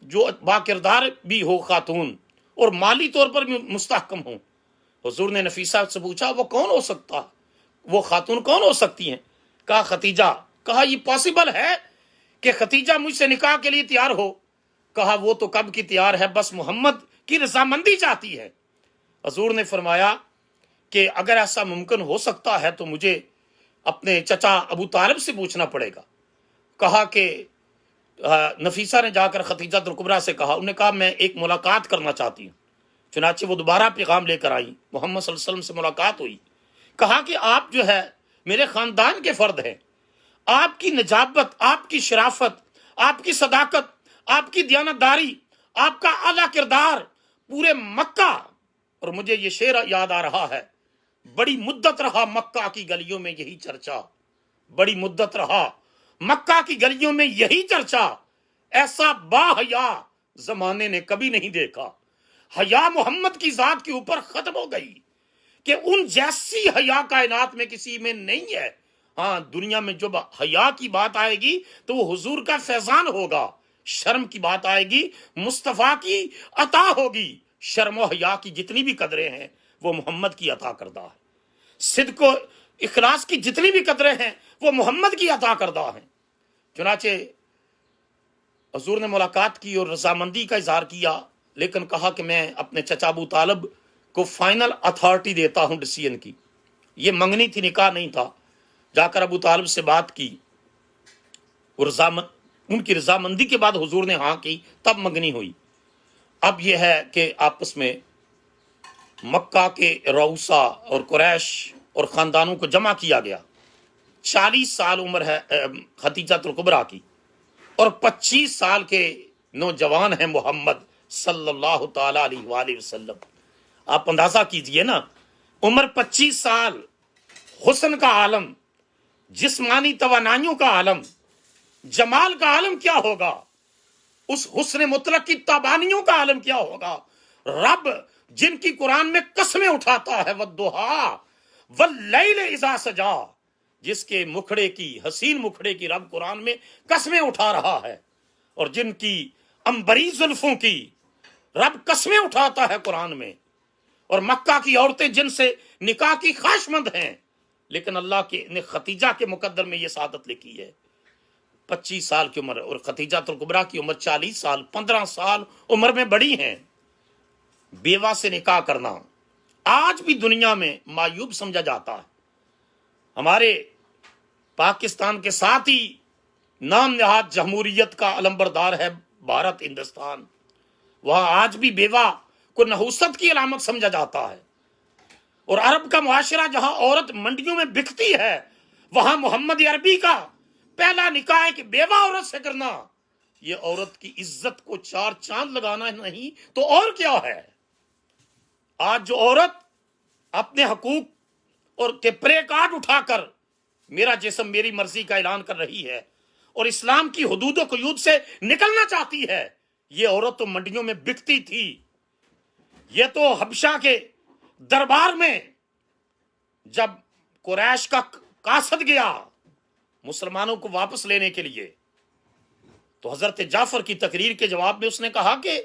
جو با کردار بھی ہو خاتون اور مالی طور پر بھی مستحکم ہو۔ حضور نے نفیسہ سے پوچھا وہ کون ہو سکتا، وہ خاتون کون ہو سکتی ہیں؟ کہا ختیجہ۔ کہا یہ پاسبل ہے کہ ختیجہ مجھ سے نکاح کے لیے تیار ہو؟ کہا وہ تو کب کی تیار ہے، بس محمد کی رضامندی چاہتی ہے۔ حضور نے فرمایا کہ اگر ایسا ممکن ہو سکتا ہے تو مجھے اپنے چچا ابو طالب سے پوچھنا پڑے گا۔ کہا کہ نفیسہ نے جا کر ختیجہ الکبریٰ سے کہا، انہوں نے کہا میں ایک ملاقات کرنا چاہتی ہوں۔ چنانچہ وہ دوبارہ پیغام لے کر آئی، محمد صلی اللہ علیہ وسلم سے ملاقات ہوئی۔ کہا کہ آپ جو ہے میرے خاندان کے فرد ہیں، آپ کی نجابت، آپ کی شرافت، آپ کی صداقت، آپ کی دیانتداری، آپ کا اعلیٰ کردار پورے مکہ، اور مجھے یہ شعر یاد آ رہا ہے، بڑی مدت رہا مکہ کی گلیوں میں یہی چرچا، بڑی مدت رہا مکہ کی گلیوں میں یہی چرچا، ایسا با حیا زمانے نے کبھی نہیں دیکھا۔ حیا محمد کی ذات کے اوپر ختم ہو گئی کہ ان جیسی حیا کائنات میں کسی میں نہیں ہے۔ ہاں، دنیا میں جب حیا کی بات آئے گی تو وہ حضور کا فیضان ہوگا، شرم کی بات آئے گی مصطفیٰ کی عطا ہوگی۔ شرم و حیا کی جتنی بھی قدریں ہیں وہ محمد کی عطا کردہ ہے، صدق و اخلاص کی جتنی بھی قدریں ہیں وہ محمد کی عطا کردہ ہیں۔ چنانچہ حضور نے ملاقات کی اور رضامندی کا اظہار کیا، لیکن کہا کہ میں اپنے چچا ابو طالب کو فائنل اتھارٹی دیتا ہوں ڈیسیژن کی۔ یہ منگنی تھی، نکاح نہیں تھا۔ جا کر ابو طالب سے بات کی، ان کی رضامندی کے بعد حضور نے ہاں کی، تب منگنی ہوئی۔ اب یہ ہے کہ آپس میں مکہ کے رؤسا اور قریش اور خاندانوں کو جمع کیا گیا۔ 40 سال عمر ہے ختیجہ الکبریٰ کی، اور 25 سال کے نوجوان ہیں محمد صلی اللہ تعالی علیہ وآلہ وسلم۔ آپ اندازہ کیجئے نا، عمر 25 سال، حسن کا عالم، جسمانی توانائیوں کا عالم، جمال کا عالم کیا ہوگا، اس حسن مطلق کی تابانیوں کا عالم کیا ہوگا۔ رب جن کی قرآن میں قسمیں اٹھاتا ہے، والضحیٰ واللیل اذا سجا، جس کے مکھڑے کی، حسین مکھڑے کی رب قرآن میں قسمیں اٹھا رہا ہے، اور جن کی عنبری زلفوں کی رب قسمیں اٹھاتا ہے قرآن میں، اور مکہ کی عورتیں جن سے نکاح کی خواہش مند ہیں، لیکن اللہ کے نے ختیجہ کے مقدر میں یہ سعادت لکھی ہے 25 سال کی عمر، اور ختیجہ الکبریٰ کی عمر 40 سال، 15 سال عمر میں بڑی ہیں۔ بیوہ سے نکاح کرنا آج بھی دنیا میں معیوب سمجھا جاتا ہے۔ ہمارے پاکستان کے ساتھ ہی نام نہاد جمہوریت کا علمبردار ہے بھارت ہندوستان، وہاں آج بھی بیوہ کو نحوست کی علامت سمجھا جاتا ہے۔ اور عرب کا معاشرہ جہاں عورت منڈیوں میں بکتی ہے، وہاں محمد عربی کا پہلا نکاح ہے کہ بیوہ عورت سے کرنا، یہ عورت کی عزت کو 4 چاند لگانا نہیں تو اور کیا ہے۔ آج جو عورت اپنے حقوق اور کے پلے کارڈ اٹھا کر میرا جسم میری مرضی کا اعلان کر رہی ہے اور اسلام کی حدود و قیود سے نکلنا چاہتی ہے، یہ عورت تو منڈیوں میں بکتی تھی۔ یہ تو حبشہ کے دربار میں جب قریش کا قاصد گیا مسلمانوں کو واپس لینے کے لیے، تو حضرت جعفر کی تقریر کے جواب میں اس نے کہا کہ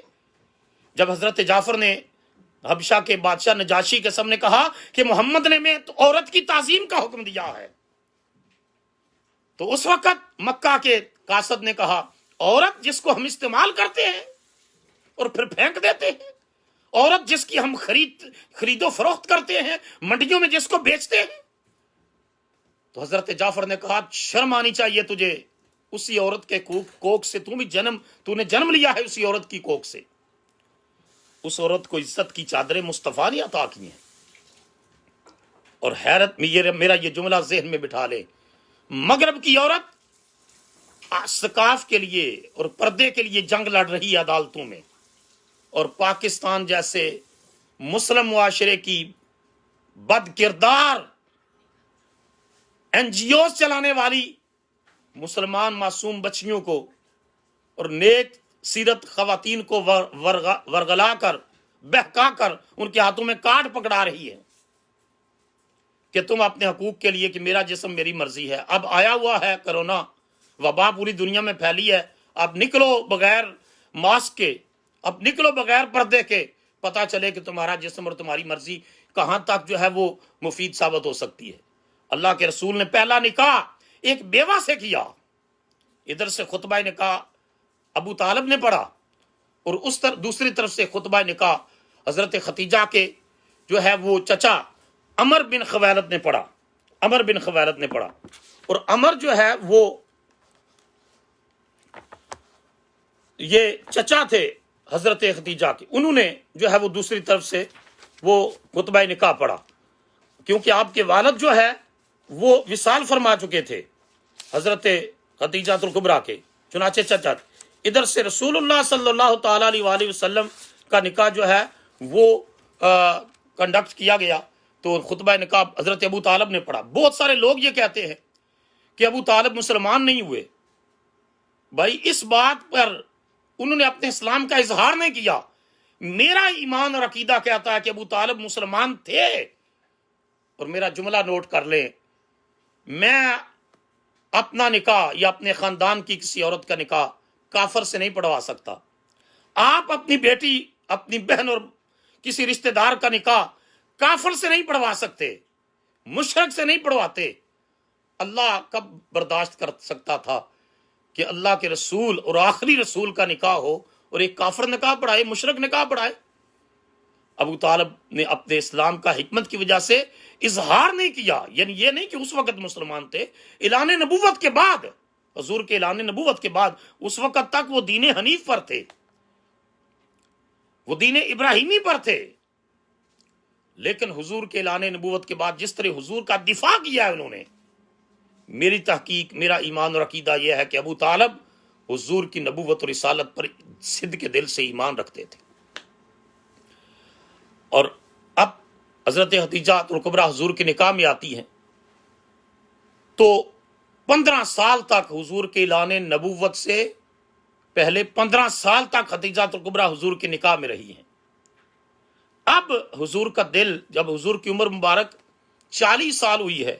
جب حضرت جعفر نے حبشہ کے بادشاہ نجاشی کے سامنے کہا کہ محمد نے میں تو عورت کی تعظیم کا حکم دیا ہے، تو اس وقت مکہ کے قاصد نے کہا عورت جس کو ہم استعمال کرتے ہیں اور پھر پھینک دیتے ہیں، عورت جس کی ہم خرید و فروخت کرتے ہیں، منڈیوں میں جس کو بیچتے ہیں، تو حضرت جعفر نے کہا شرم آنی چاہیے تجھے، اسی عورت کے کوکھ سے تو نے جنم لیا ہے، اسی عورت کی کوکھ سے۔ اس عورت کو عزت کی چادریں مصطفیٰ نے عطا کی ہیں۔ اور حیرت میں میرا یہ جملہ ذہن میں بٹھا لے، مغرب کی عورت ثقافت کے لیے اور پردے کے لیے جنگ لڑ رہی ہے عدالتوں میں، اور پاکستان جیسے مسلم معاشرے کی بد کردار این جی اوز چلانے والی مسلمان معصوم بچیوں کو اور نیک سیرت خواتین کو ورغلا کر بہکا کر ان کے ہاتھوں میں کارڈ پکڑا رہی ہے کہ تم اپنے حقوق کے لیے کہ میرا جسم میری مرضی ہے۔ اب آیا ہوا ہے کرونا، وبا پوری دنیا میں پھیلی ہے، اب نکلو بغیر ماسک کے، اب نکلو بغیر پردے کے، پتا چلے کہ تمہارا جسم اور تمہاری مرضی کہاں تک جو ہے وہ مفید ثابت ہو سکتی ہے۔ اللہ کے رسول نے پہلا نکاح ایک بیوہ سے کیا، ادھر سے خطبہ نکاح ابو طالب نے پڑھا، اور اس دوسری طرف سے خطبہ نکاح حضرت ختیجہ کے جو ہے وہ چچا عمر بن خویلد نے پڑھا، عمر بن خویلد نے پڑھا۔ اور عمر جو ہے وہ یہ چچا تھے حضرت ختیجہ کے، انہوں نے جو ہے وہ دوسری طرف سے وہ خطبہ نکاح پڑھا، کیونکہ آپ کے والد جو ہے وہ وصال فرما چکے تھے حضرت ختیجہ الکبریٰ کے، چنانچہ چچا ادھر سے رسول اللہ صلی اللہ تعالی علیہ وآلہ وسلم کا نکاح جو ہے وہ کنڈکٹ کیا گیا، تو خطبہ نکاح حضرت ابو طالب نے پڑھا۔ بہت سارے لوگ یہ کہتے ہیں کہ ابو طالب مسلمان نہیں ہوئے، بھائی اس بات پر انہوں نے اپنے اسلام کا اظہار نہیں کیا۔ میرا ایمان اور عقیدہ کہتا ہے کہ ابو طالب مسلمان تھے، اور میرا جملہ نوٹ کر لیں، میں اپنا نکاح یا اپنے خاندان کی کسی عورت کا نکاح کافر سے نہیں پڑھوا سکتا۔ آپ اپنی بیٹی، اپنی بہن اور کسی رشتہ دار کا نکاح کافر سے نہیں پڑھوا سکتے، مشرک سے نہیں پڑھواتے۔ اللہ کب برداشت کر سکتا تھا کہ اللہ کے رسول اور آخری رسول کا نکاح ہو اور ایک کافر نکاح پڑھائے، مشرک نکاح پڑھائے؟ ابو طالب نے اپنے اسلام کا حکمت کی وجہ سے اظہار نہیں کیا، یعنی یہ نہیں کہ اس وقت مسلمان تھے، اعلان نبوت کے بعد، حضور کے اعلان نبوت کے بعد اس وقت تک وہ دین حنیف پر تھے، وہ دین ابراہیمی پر تھے، لیکن حضور کے اعلان نبوت کے بعد جس طرح حضور کا دفاع کیا ہے انہوں نے، میری تحقیق، میرا ایمان اور عقیدہ یہ ہے کہ ابو طالب حضور کی نبوت اور رسالت پر صدق کے دل سے ایمان رکھتے تھے۔ اور اب حضرت ختیجہ الکبریٰ حضور کے نکاح میں آتی ہیں، تو 15 سال تک حضور کے اعلان نبوت سے پہلے 15 سال تک ختیجہ الکبریٰ حضور کے نکاح میں رہی ہیں۔ اب حضور کا دل، جب حضور کی عمر مبارک 40 سال ہوئی ہے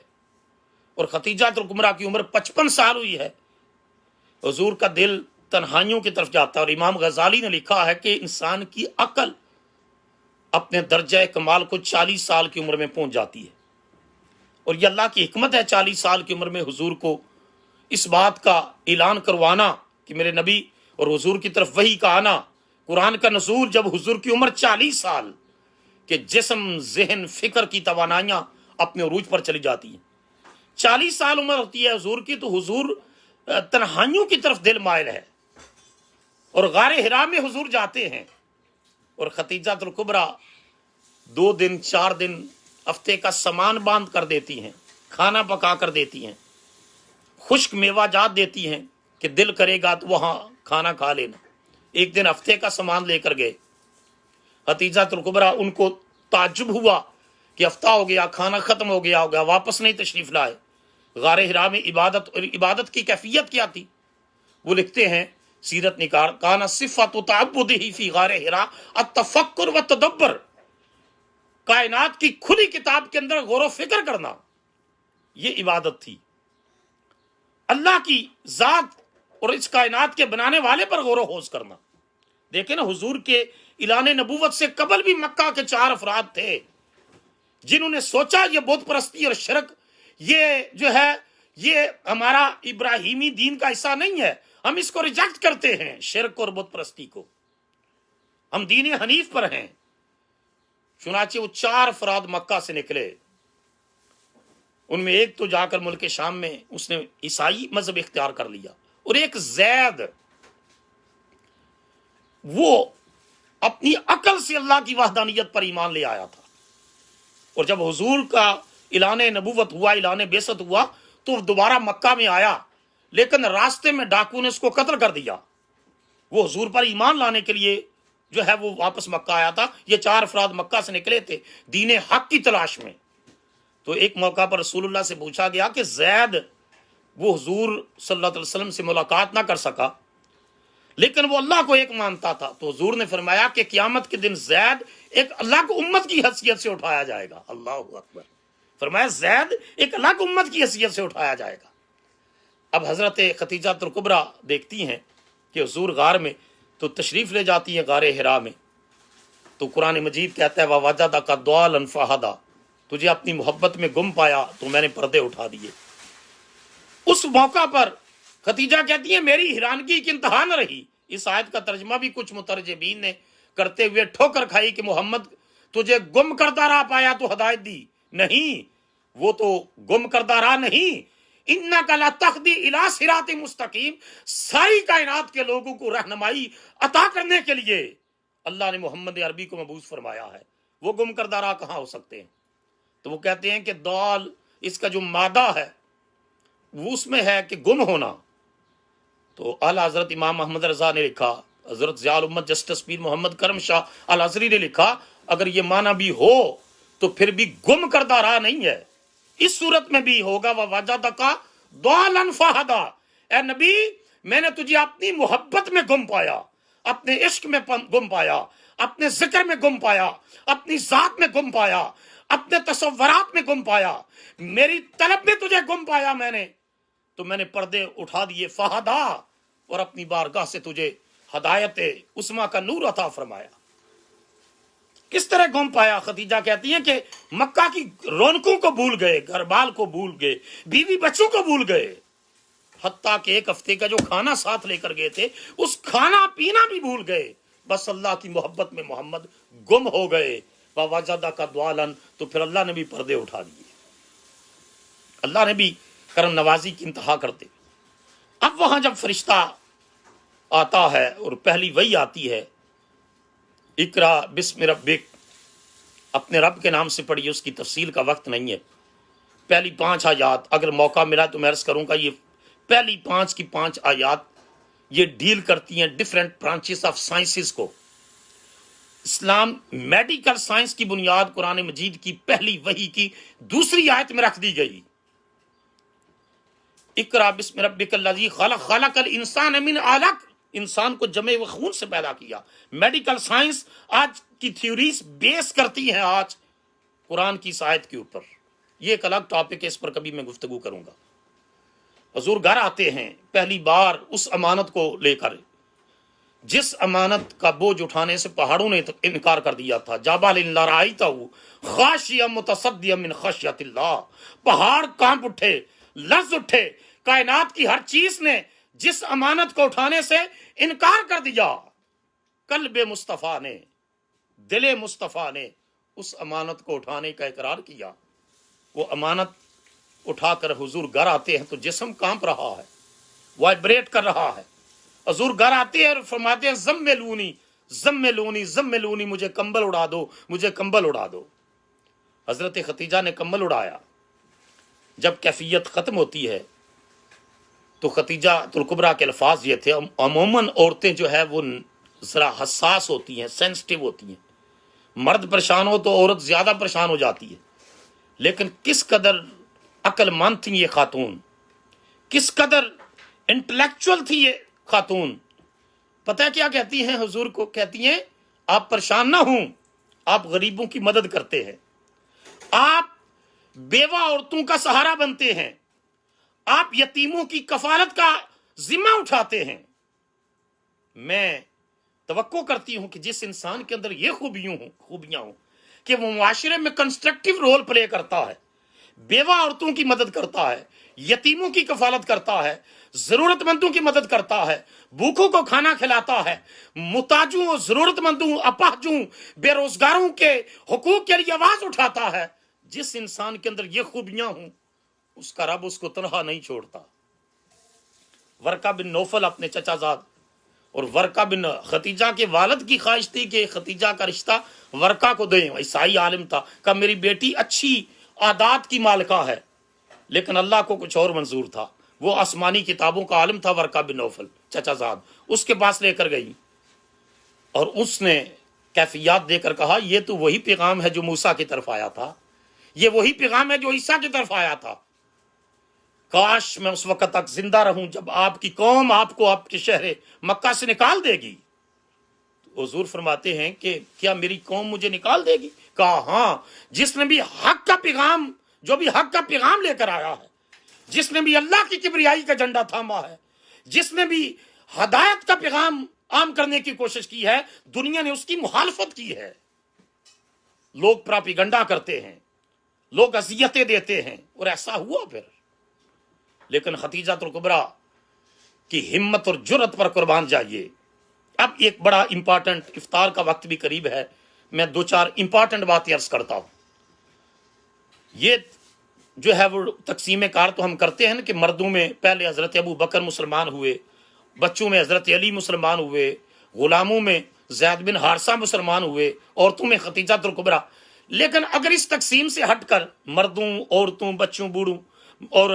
اور ختیجہ الکبریٰ کی عمر 55 سال ہوئی ہے، حضور کا دل تنہائیوں کی طرف جاتا ہے۔ اور امام غزالی نے لکھا ہے کہ انسان کی عقل اپنے درجہ کمال کو 40 سال کی عمر میں پہنچ جاتی ہے۔ اور یہ اللہ کی حکمت ہے 40 سال کی عمر میں حضور کو اس بات کا اعلان کروانا کہ میرے نبی اور حضور کی طرف وحی کا آنا، قرآن کا نزول جب حضور کی عمر 40 سال کہ جسم ذہن فکر کی توانائیاں اپنے عروج پر چلی جاتی ہیں، 40 سال عمر ہوتی ہے حضور کی، تو حضور تنہائیوں کی طرف دل مائل ہے، اور غار حرا میں حضور جاتے ہیں، اور خدیجہ الکبریٰ 2 دن 4 دن ہفتے کا سامان باندھ کر دیتی ہیں، کھانا پکا کر دیتی ہیں، خشک میوہ جات دیتی ہیں کہ دل کرے گا تو وہاں کھانا کھا لینا۔ ایک دن ہفتے کا سامان لے کر گئے، خدیجہ الکبریٰ ان کو تعجب ہوا کہ ہفتہ ہو گیا، کھانا ختم ہو گیا ہوگا، واپس نہیں تشریف لائے۔ غار حرا میں عبادت کی کیفیت کیا تھی؟ وہ لکھتے ہیں سیرت نگار، کانا صفت تعبدہ فی غار حرا التفکر والتدبر، کائنات کی کھلی کتاب کے اندر غور و فکر کرنا، یہ عبادت تھی۔ اللہ کی ذات اور اس کائنات کے بنانے والے پر غور و خوض کرنا۔ دیکھیں نا، حضور کے اعلان نبوت سے قبل بھی مکہ کے 4 افراد تھے جنہوں نے سوچا یہ بت پرستی اور شرک یہ جو ہے یہ ہمارا ابراہیمی دین کا حصہ نہیں ہے، ہم اس کو ریجیکٹ کرتے ہیں، شرک اور بت پرستی کو، ہم دین حنیف پر ہیں۔ چنانچہ وہ 4 افراد مکہ سے نکلے، ان میں ایک تو جا کر ملک شام میں اس نے عیسائی مذہب اختیار کر لیا، اور ایک زید وہ اپنی عقل سے اللہ کی وحدانیت پر ایمان لے آیا تھا، اور جب حضور کا اعلان نبوت ہوا، اعلان بعثت ہوا، تو وہ دوبارہ مکہ میں آیا، لیکن راستے میں ڈاکو نے اس کو قتل کر دیا۔ وہ حضور پر ایمان لانے کے لیے جو ہے وہ واپس مکہ آیا تھا۔ یہ 4 افراد مکہ سے نکلے تھے دین حق کی تلاش میں۔ تو ایک موقع پر رسول اللہ سے پوچھا گیا کہ زید وہ حضور صلی اللہ علیہ وسلم سے ملاقات نہ کر سکا، لیکن وہ اللہ کو ایک مانتا تھا، تو حضور نے فرمایا کہ قیامت کے دن زید ایک الگ امت کی حیثیت سے اٹھایا جائے گا۔ اللہ اکبر! فرمایا زید ایک الگ امت کی حیثیت سے اٹھایا جائے گا۔ اب حضرت خدیجہ الکبریٰ دیکھتی ہیں کہ حضور غار میں تو تشریف لے جاتی ہیں غار حرا میں، تو قرآن مجید کہتا ہے وَوَجَدَكَ ضَالًّا فَہَدَىٰ، تجھے اپنی محبت میں گم پایا تو میں نے پردے اٹھا دیے۔ اس موقع پر خدیجہ کہتی ہیں میری حیرانگی کی انتہا نہ رہی۔ اس آیت کا ترجمہ بھی کچھ مترجمین نے کرتے ہوئے ٹھوکر کھائی کہ محمد تجھے گم کردہ راہ پایا تو ہدایت دی، نہیں، وہ تو گم کردہ راہ نہیں، اِنَّكَ لَتَهْدِي إِلَىٰ صِرَاطٍ مستقیم، ساری کائنات کے لوگوں کو رہنمائی عطا کرنے کے لیے اللہ نے محمد عربی کو مبعوث فرمایا ہے، وہ گم کردہ راہ کہاں ہو سکتے ہیں؟ تو وہ کہتے ہیں کہ دال اس کا جو مادہ ہے وہ اس میں ہے کہ گم ہونا۔ تو اعلیٰ حضرت امام محمد رضا نے لکھا، حضرت ضیاء الامت جسٹس پیر محمد کرم شاہ الازہری نے لکھا، اگر یہ معنی بھی ہو تو پھر بھی گم کردہ راہ نہیں ہے، اس صورت میں بھی ہوگا وَوَجَدَكَ ضَالًّا فَہَدَىٰ، اے نبی میں نے تجھے اپنی محبت میں گم پایا، اپنے عشق میں گم پایا، اپنے ذکر میں گم پایا، اپنی ذات میں گم پایا، اپنے تصورات میں گم پایا، میری طلب میں تجھے گم پایا میں نے، تو میں نے پردے اٹھا دیے، فہدا، اور اپنی بارگاہ سے تجھے ہدایت عصمہ کا نور عطا فرمایا۔ کس طرح گم پایا؟ خدیجہ کہتی ہیں کہ مکہ کی رونقوں کو بھول گئے، گھر بال کو بھول گئے، بیوی بچوں کو بھول گئے، حتیٰ کہ 1 ہفتے کا جو کھانا ساتھ لے کر گئے تھے اس کھانا پینا بھی بھول گئے، بس اللہ کی محبت میں محمد گم ہو گئے۔ وَوَجَدَكَ ضَالًّا، تو پھر اللہ نے بھی پردے اٹھا دیے، اللہ نے بھی کرم نوازی کی انتہا کرتے۔ اب وہاں جب فرشتہ آتا ہے اور پہلی وحی آتی ہے، اقرا بسم ربک، اپنے رب کے نام سے پڑھی، اس کی تفصیل کا وقت نہیں ہے۔ پہلی 5 آیات اگر موقع ملا تو میں عرض کروں گا، یہ پہلی 5 آیات یہ ڈیل کرتی ہیں ڈیفرنٹ برانچز آف سائنسز کو۔ اسلام میڈیکل سائنس کی بنیاد قرآن مجید کی پہلی وحی کی 2 آیت میں رکھ دی گئی، اقرا بسم ربک الذی خلق، خلق الانسان من علق، انسان کو جمع و خون سے پیدا کیا۔ میڈیکل سائنس آج کی تھیوریز بیس کرتی ہیں آج قرآن کی اس آیت کے اوپر، یہ ایک الگ ٹاپک ہے، اس پر کبھی میں گفتگو کروں گا۔ حضور گھر آتے ہیں پہلی بار اس امانت کو لے کر، جس امانت کا بوجھ اٹھانے سے پہاڑوں نے انکار کر دیا تھا، جبل لرأیتہ خاشعا متصدعا من خشیۃ اللہ، پہاڑ کانپ اٹھے، لرز اٹھے، کائنات کی ہر چیز نے جس امانت کو اٹھانے سے انکار کر دیا، قلب مصطفیٰ نے، دل مصطفیٰ نے اس امانت کو اٹھانے کا اقرار کیا۔ وہ امانت اٹھا کر حضور گھر آتے ہیں تو جسم کانپ رہا ہے، وائبریٹ کر رہا ہے۔ حضور گھر آتے ہیں اور فرماتے ہیں زملونی زملونی زملونی، مجھے کمبل اڑا دو، مجھے کمبل اڑا دو۔ حضرت ختیجہ نے کمبل اڑایا۔ جب کیفیت ختم ہوتی ہے تو ختیجہ الکبریٰ کے الفاظ یہ تھے، عموماً عورتیں جو ہے وہ ذرا حساس ہوتی ہیں، سینسٹیو ہوتی ہیں، مرد پریشان ہو تو عورت زیادہ پریشان ہو جاتی ہے، لیکن کس قدر عقل مند تھی یہ خاتون، کس قدر انٹلیکچوئل تھی یہ خاتون۔ پتہ ہے کیا کہتی ہیں حضور کو؟ کہتی ہیں آپ پریشان نہ ہوں، آپ غریبوں کی مدد کرتے ہیں، آپ بیوہ عورتوں کا سہارا بنتے ہیں، آپ یتیموں کی کفالت کا ذمہ اٹھاتے ہیں۔ میں توقع کرتی ہوں کہ جس انسان کے اندر یہ خوبیاں ہوں کہ وہ معاشرے میں کنسٹرکٹیو رول پلے کرتا ہے، بیوہ عورتوں کی مدد کرتا ہے، یتیموں کی کفالت کرتا ہے، ضرورت مندوں کی مدد کرتا ہے، بھوکوں کو کھانا کھلاتا ہے، محتاجوں، ضرورت مندوں، اپاہجوں، بے روزگاروں کے حقوق کے لیے آواز اٹھاتا ہے، جس انسان کے اندر یہ خوبیاں ہوں اس کا رب اس کو تنہا نہیں چھوڑتا۔ ورقہ بن نوفل اپنے چچا زاد اور ورقہ بن ختیجہ کے والد کی خواہش تھی کہ ختیجہ کا رشتہ ورقہ کو دیں، عیسائی عالم تھا، کہ میری بیٹی اچھی عادات کی مالکہ ہے، لیکن اللہ کو کچھ اور منظور تھا، وہ آسمانی کتابوں کا عالم تھا ورقہ بن نوفل چچا زاد، اس کے پاس لے کر گئی اور اس نے کیفیات دے کر کہا یہ تو وہی پیغام ہے جو موسیٰ کی طرف آیا تھا، یہ وہی پیغام ہے جو عیسیٰ کی طرف آیا تھا، کاش میں اس وقت تک زندہ رہوں جب آپ کی قوم آپ کو آپ کے شہر مکہ سے نکال دے گی۔ حضور فرماتے ہیں کہ کیا میری قوم مجھے نکال دے گی؟ کہا ہاں، جس نے بھی حق کا پیغام، جو بھی حق کا پیغام لے کر آیا ہے، جس نے بھی اللہ کی کبریائی کا جھنڈا تھاما ہے، جس نے بھی ہدایت کا پیغام عام کرنے کی کوشش کی ہے، دنیا نے اس کی مخالفت کی ہے۔ لوگ پراپیگنڈا کرتے ہیں، لوگ اذیتیں دیتے ہیں، اور ایسا ہوا پھر۔ لیکن ختیجہ الکبریٰ کی ہمت اور جرت پر قربان جائیے۔ اب ایک بڑا امپارٹنٹ، افطار کا وقت بھی قریب ہے، میں دو چار امپارٹنٹ باتیں عرض کرتا ہوں۔ یہ جو ہے وہ تقسیم کار تو ہم کرتے ہیں نا کہ مردوں میں پہلے حضرت ابو بکر مسلمان ہوئے، بچوں میں حضرت علی مسلمان ہوئے، غلاموں میں زید بن حارثہ مسلمان ہوئے، عورتوں میں ختیجہ الکبریٰ۔ لیکن اگر اس تقسیم سے ہٹ کر مردوں، عورتوں، بچوں، بوڑھوں اور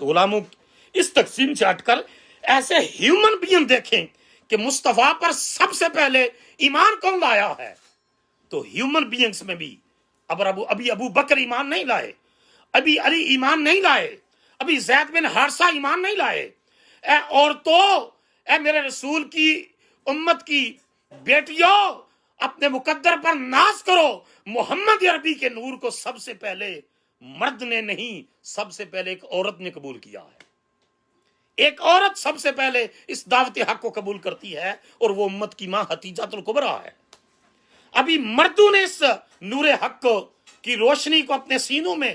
غلاموں، اس تقسیم سے ہٹ کر ایسے ہیومن بینگ دیکھیں کہ مصطفیٰ پر سب سے پہلے ایمان کون لایا ہے، تو ہیومن بینگز میں بھی ابھی ابو بکر ایمان نہیں لائے، ابھی علی ایمان نہیں لائے، ابھی زید بن حارثہ ایمان نہیں لائے۔ اے عورتوں، اے میرے رسول کی امت کی بیٹیوں، اپنے مقدر پر ناز کرو۔ محمد عربی کے نور کو سب سے پہلے مرد نے نہیں، سب سے پہلے ایک عورت نے قبول کیا ہے۔ ایک عورت سب سے پہلے اس دعوت حق کو قبول کرتی ہے، اور وہ امت کی ماں ختیجہ الکبریٰ ہے۔ ابھی مردوں نے اس نور حق کی روشنی کو اپنے سینوں میں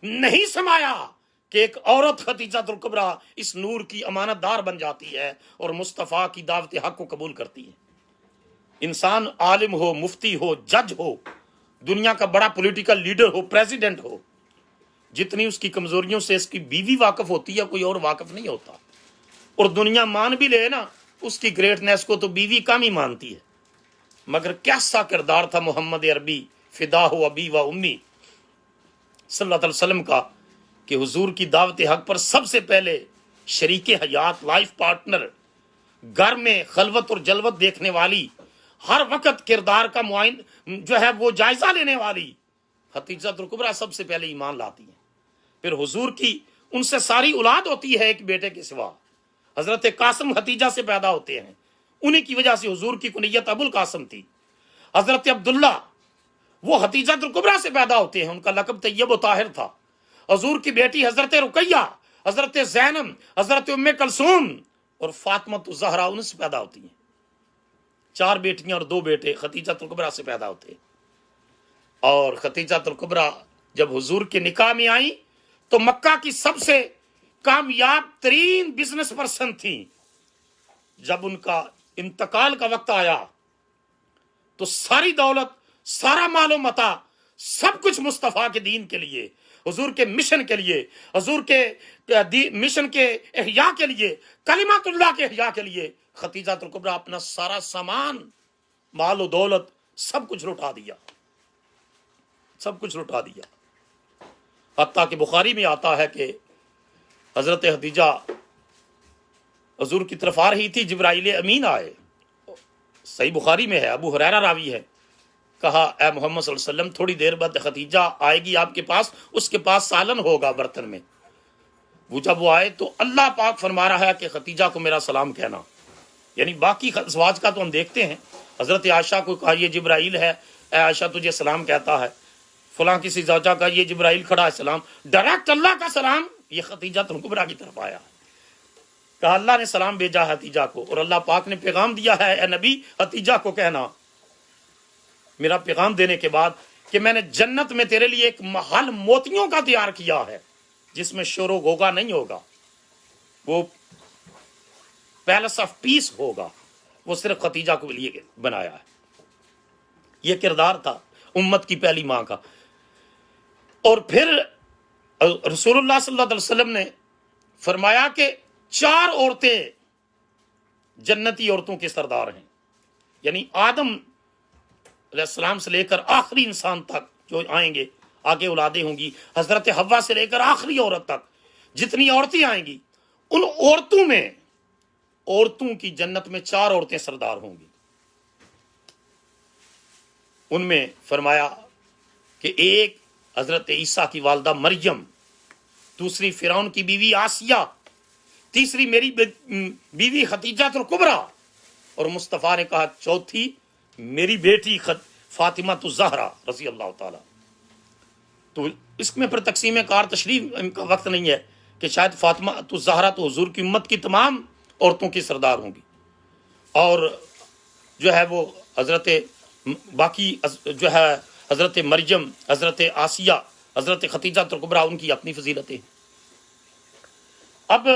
نہیں سمایا کہ ایک عورت ختیجہ الکبریٰ اس نور کی امانت دار بن جاتی ہے اور مصطفیٰ کی دعوت حق کو قبول کرتی ہے۔ انسان عالم ہو، مفتی ہو، جج ہو، دنیا کا بڑا پولیٹیکل لیڈر ہو، پریزیڈنٹ ہو، جتنی اس کی کمزوریوں سے اس کی بیوی واقف ہوتی ہے کوئی اور واقف نہیں ہوتا، اور دنیا مان بھی لے نا اس کی گریٹنیس کو تو بیوی کم ہی مانتی ہے۔ مگر کیسا کردار تھا محمد عربی فدا ہو ابی و امی صلی اللہ علیہ وسلم کا، کہ حضور کی دعوت حق پر سب سے پہلے شریک حیات، لائف پارٹنر، گھر میں خلوت اور جلوت دیکھنے والی، ہر وقت کردار کا معائن جو ہے وہ جائزہ لینے والی ختیجہ الکبریٰ سب سے پہلے ایمان لاتی ہیں۔ پھر حضور کی ان سے ساری اولاد ہوتی ہے ایک بیٹے کے سوا، حضرت قاسم ختیجہ سے پیدا ہوتے ہیں، انہی کی وجہ سے حضور کی کنیت ابو القاسم تھی۔ حضرت عبداللہ وہ ختیجہ الکبریٰ سے پیدا ہوتے ہیں، ان کا لقب طیب و طاہر تھا۔ حضور کی بیٹی حضرت رقیہ، حضرت زینب، حضرت ام کلثوم اور فاطمہ الزہرا ان سے پیدا ہوتی ہیں۔ 4 بیٹیاں اور 2 بیٹے خدیجہ الکبریٰ سے پیدا ہوتے. اور خدیجہ الکبریٰ جب حضور کے نکاح میں آئیں تو مکہ کی سب سے کامیاب ترین بزنس پرسن تھیں. جب ان کا انتقال کا وقت آیا تو ساری دولت، سارا مال و متاع، سب کچھ مصطفیٰ کے دین کے لیے، حضور کے مشن کے لیے، حضور کے مشن کے احیاء کے لیے، کلمات اللہ کے احیاء کے لیے خدیجہ الکبریٰ اپنا سارا سامان، مال و دولت سب کچھ لٹا دیا، سب کچھ لٹا دیا. حتیٰ کہ بخاری میں آتا ہے کہ حضرت خدیجہ حضور کی طرف آ رہی تھی، جبرائیل امین آئے، صحیح بخاری میں ہے، ابو ہریرہ راوی ہے، کہا اے محمد صلی اللہ علیہ وسلم تھوڑی دیر بعد خدیجہ آئے گی آپ کے پاس، اس کے پاس سالن ہوگا برتن میں. وہ جب وہ آئے تو اللہ پاک فرما رہا ہے کہ خدیجہ کو میرا سلام کہنا. یعنی باقی ازواج کا تو ہم دیکھتے ہیں، حضرت عائشہ کو کہا یہ جبرائیل ہے، اے عائشہ تجھے سلام کہتا ہے، فلاں کسی زوجہ کا یہ جبرائیل کھڑا ہے سلام. ڈائریکٹ اللہ کا سلام یہ خدیجہ الکبریٰ کی طرف آیا، کہا اللہ نے سلام بھیجا ہے خدیجہ کو، اور اللہ پاک نے پیغام دیا ہے اے نبی خدیجہ کو کہنا میرا پیغام دینے کے بعد کہ میں نے جنت میں تیرے لیے ایک محل موتیوں کا تیار کیا ہے جس میں شور و غوغا نہیں ہوگا، وہ پیلس آف پیس ہوگا، وہ صرف خدیجہ کو لیے بنایا ہے. یہ کردار تھا امت کی پہلی ماں کا. اور پھر رسول اللہ صلی اللہ علیہ وسلم نے فرمایا کہ 4 عورتیں جنتی عورتوں کے سردار ہیں، یعنی آدم علیہ السلام سے لے کر آخری انسان تک جو آئیں گے، آگے اولادیں ہوں گی، حضرت حوا سے لے کر آخری عورت تک جتنی عورتیں آئیں گی، ان عورتوں میں، عورتوں کی جنت میں 4 عورتیں سردار ہوں گی. ان میں فرمایا کہ ایک حضرت عیسیٰ کی والدہ مریم، دوسری فرعون کی بیوی آسیہ، تیسری میری بیوی خدیجہ الکبریٰ، اور مصطفیٰ نے کہا چوتھی میری بیٹی فاطمہ الزہرا رضی اللہ تعالی. تو اس میں پھر تقسیم کار تشریح کا وقت نہیں ہے کہ شاید فاطمہ الزہرا تو حضور کی امت کی تمام عورتوں کی سردار ہوں گی، اور جو ہے وہ حضرت باقی جو ہے حضرت مریم، حضرت آسیہ، حضرت خدیجہ الکبریٰ، ان کی اپنی فضیلتیں. اب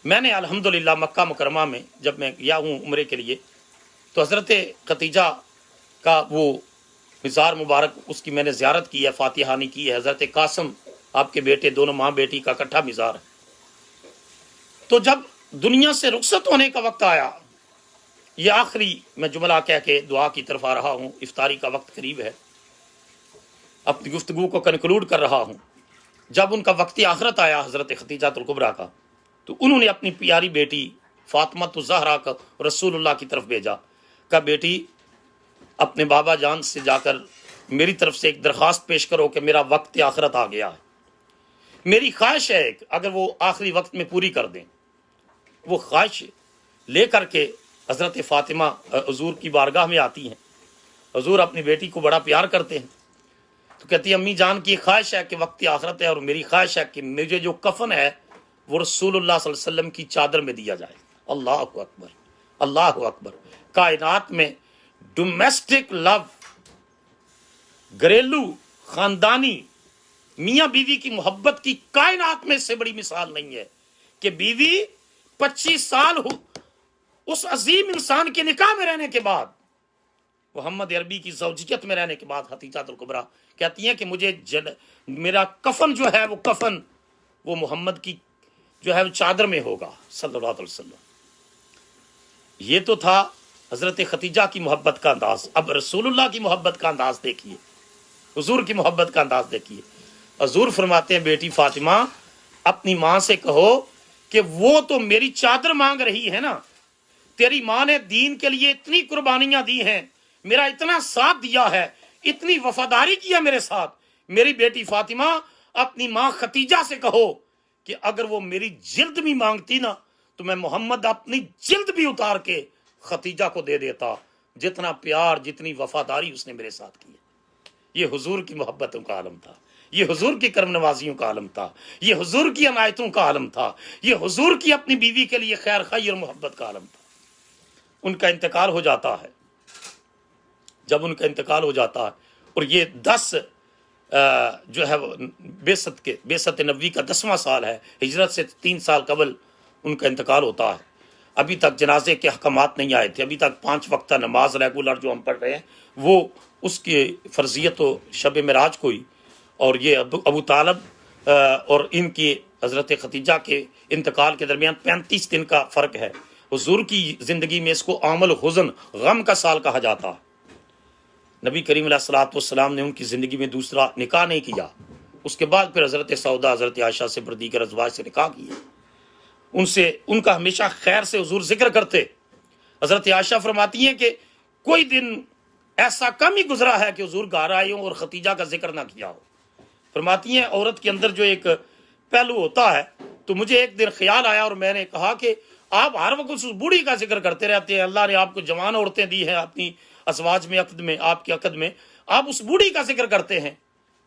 میں نے الحمدللہ مکہ مکرمہ میں جب میں گیا ہوں عمرے کے لیے تو حضرت خدیجہ کا وہ مزار مبارک اس کی میں نے زیارت کی ہے، فاتحانی کی ہے. حضرت قاسم آپ کے بیٹے، دونوں ماں بیٹی کا اکٹھا مزار ہے. تو جب دنیا سے رخصت ہونے کا وقت آیا، یہ آخری میں جملہ کہہ کے دعا کی طرف آ رہا ہوں، افطاری کا وقت قریب ہے، اپنی گفتگو کو کنکلوڈ کر رہا ہوں. جب ان کا وقت آخرت آیا حضرت خدیجہ الکبریٰ کا، تو انہوں نے اپنی پیاری بیٹی فاطمہ الزہرا کو رسول اللہ کی طرف بھیجا، کہا بیٹی اپنے بابا جان سے جا کر میری طرف سے ایک درخواست پیش کرو کہ میرا وقت آخرت آ گیا ہے، میری خواہش ہے اگر وہ آخری وقت میں پوری کر دیں. وہ خواہش لے کر کے حضرت فاطمہ حضور کی بارگاہ میں آتی ہیں. حضور اپنی بیٹی کو بڑا پیار کرتے ہیں، تو کہتی ہے امی جان کی خواہش ہے کہ وقت آخرت ہے، اور میری خواہش ہے کہ مجھے جو کفن ہے وہ رسول اللہ صلی اللہ علیہ وسلم کی چادر میں دیا جائے. اللہ اکبر، اللہ اکبر. کائنات میں ڈومیسٹک لو، گھریلو خاندانی میاں بیوی کی محبت کی کائنات میں سے بڑی مثال نہیں ہے کہ بیوی 25 سال ہو اس عظیم انسان کے نکاح میں رہنے کے بعد، محمد عربی کی زوجیت میں رہنے کے بعد، خدیجہ الکبریٰ کہتی ہیں کہ مجھے میرا کفن جو ہے وہ کفن وہ محمد کی جو ہے وہ چادر میں ہوگا صلی اللہ علیہ وسلم. یہ تو تھا حضرت خدیجہ کی محبت کا انداز. اب رسول اللہ کی محبت کا انداز دیکھیے، حضور کی محبت کا انداز دیکھیے. حضور فرماتے ہیں بیٹی فاطمہ اپنی ماں سے کہو کہ وہ تو میری چادر مانگ رہی ہے نا، تیری ماں نے دین کے لیے اتنی قربانیاں دی ہیں، میرا اتنا ساتھ دیا ہے، اتنی وفاداری کیا میرے ساتھ. میری بیٹی فاطمہ اپنی ماں خدیجہ سے کہو کہ اگر وہ میری جلد بھی مانگتی نا تو میں محمد اپنی جلد بھی اتار کے خدیجہ کو دے دیتا. جتنا پیار، جتنی وفاداری اس نے میرے ساتھ کی. یہ حضور کی محبتوں کا عالم تھا، یہ حضور کی کرم نوازیوں کا عالم تھا، یہ حضور کی عنایتوں کا عالم تھا، یہ حضور کی اپنی بیوی کے لیے خیر خواہی اور محبت کا عالم تھا. ان کا انتقال ہو جاتا ہے، جب ان کا انتقال ہو جاتا ہے، اور یہ 10 جو ہے بعثت نبوی کا 10واں سال ہے، ہجرت سے 3 سال قبل ان کا انتقال ہوتا ہے۔ ابھی تک جنازے کے احکامات نہیں آئے تھے، ابھی تک 5 وقتہ نماز ریگولر جو ہم پڑھ رہے ہیں وہ اس کی فرضیت و شب معراج کو ہی، اور یہ ابو طالب اور ان کی حضرت ختیجہ کے انتقال کے درمیان 35 دن کا فرق ہے۔ حضور کی زندگی میں اس کو عام الحزن، غم کا سال کہا جاتا ہے۔ نبی کریم علیہ الصلوۃ والسلام نے ان کی زندگی میں دوسرا نکاح نہیں کیا، اس کے بعد پھر حضرت سودا، حضرت عائشہ سے دیگر ازواج سے نکاح کیے، ان کا ہمیشہ خیر سے حضور ذکر کرتے۔ حضرت عائشہ فرماتی ہیں کہ کوئی دن ایسا کم ہی گزرا ہے کہ حضور گھر آئے ہوں اور ختیجہ کا ذکر نہ کیا ہو۔ فرماتی ہیں عورت کے اندر جو ایک پہلو ہوتا ہے، تو مجھے ایک دن خیال آیا اور میں نے کہا کہ آپ ہر وقت اس بوڑھی کا ذکر کرتے رہتے ہیں، اللہ نے آپ کو جوان عورتیں دی ہیں اپنی ازواج میں، عقد میں، آپ کے عقد میں، آپ اس بوڑھی کا ذکر کرتے ہیں۔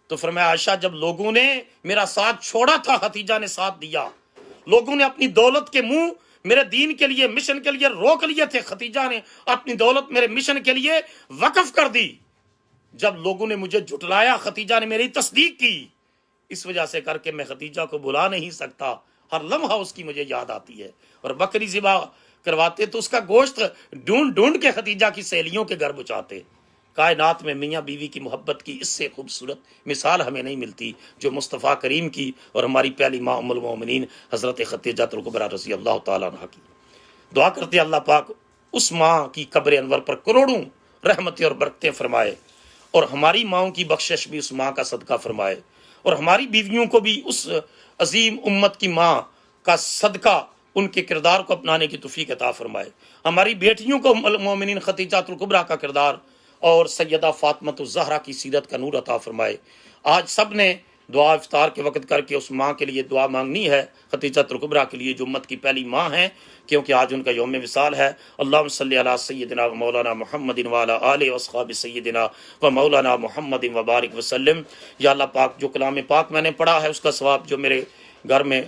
تو فرمایا عائشہ جب لوگوں نے میرا ساتھ چھوڑا تھا، ختیجہ نے ساتھ دیا، لوگوں نے اپنی دولت کے منہ میرے دین کے لیے، مشن کے لیے روک لیے تھے، ختیجہ نے اپنی دولت میرے مشن کے لیے وقف کر دی۔ جب لوگوں نے مجھے جھٹلایا، ختیجہ نے میری تصدیق کی، اس وجہ سے کر کے میں ختیجہ کو بلا نہیں سکتا، ہر لمحہ اس کی مجھے یاد آتی ہے۔ اور بکری ذبح کرواتے تو اس کا گوشت ڈھونڈ ڈھونڈ کے ختیجہ کی سہیلیوں کے گھر پہنچاتے۔ کائنات میں میاں بیوی کی محبت کی اس سے خوبصورت مثال ہمیں نہیں ملتی جو مصطفیٰ کریم کی اور ہماری پہلی ماں ام المومنین حضرت ختیجہ الکبریٰ رضی اللہ تعالیٰ عنہ کی۔ دعا کرتے اللہ پاک اس ماں کی قبر انور پر کروڑوں رحمتیں اور برکتیں فرمائے، اور ہماری ماؤں کی بخشش بھی اس ماں کا صدقہ فرمائے، اور ہماری بیویوں کو بھی اس عظیم امت کی ماں کا صدقہ ان کے کردار کو اپنانے کی توفیق عطا فرمائے۔ ہماری بیٹیوں کو ام المومنین ختیجہ الکبریٰ کا کردار اور سیدہ فاطمہ الزہرا کی سیرت کا نور عطا فرمائے۔ آج سب نے دعا افطار کے وقت کر کے اس ماں کے لیے دعا مانگنی ہے، ختیجہ الکبریٰ کے لیے جو امت کی پہلی ماں ہیں، کیونکہ آج ان کا یوم وصال ہے۔ اللہم صلی علی سیدنا و مولانا محمد وعلی آلہ واصحاب سیدنا و مولانا محمد وبارک وسلم۔ یا اللہ پاک جو کلام پاک میں نے پڑھا ہے اس کا ثواب، جو میرے گھر میں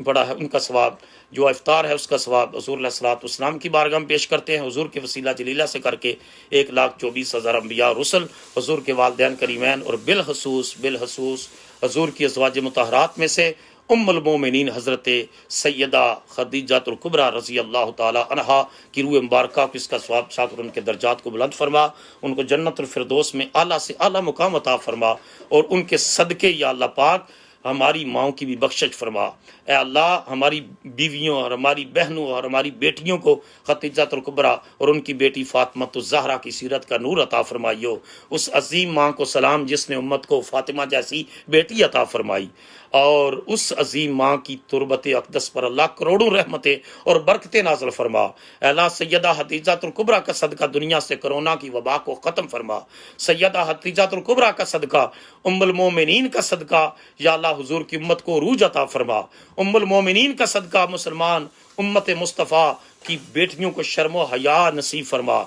پڑھا ہے ان کا ثواب، جو افطار ہے اس کا ثواب حضور علیہ الصلوۃ والسلام کی بارگاہ میں پیش کرتے ہیں، حضور کے وسیلہ جلیلہ سے کر کے 1,24,000 انبیاء رسل، حضور کے والدین کریمین، اور بالخصوص حضور کی ازواج مطہرات میں سے ام المومنین حضرت سیدہ خدیجہ الکبریٰ رضی اللہ تعالی عنہا کی روح مبارکہ کو اس کا ثواب ساتھ، اور ان کے درجات کو بلند فرما، ان کو جنت الفردوس میں اعلیٰ سے اعلیٰ مقام عطا فرما، اور ان کے صدقے یا اللہ پاک ہماری ماؤں کی بھی بخشش فرما۔ اے اللہ ہماری بیویوں اور ہماری بہنوں اور ہماری بیٹیوں کو ختیجہ الکبریٰ اور ان کی بیٹی فاطمہ الزہرا کی سیرت کا نور عطا فرمائیو۔ اس عظیم ماں کو سلام جس نے امت کو فاطمہ جیسی بیٹی عطا فرمائی، اور اس عظیم ماں کی تربت اقدس پر اللہ کروڑوں رحمتیں اور برکتیں نازل فرما۔ اے اللہ سیدہ خدیجہ الکبریٰ کا صدقہ دنیا سے کرونا کی وبا کو ختم فرما۔ سیدہ خدیجہ الکبریٰ کا صدقہ، ام المومنین کا صدقہ یا اللہ حضور کی امت کو عروج عطا فرما۔ ام المومنین کا صدقہ مسلمان امت مصطفیٰ کی بیٹیوں کو شرم و حیا نصیب فرما،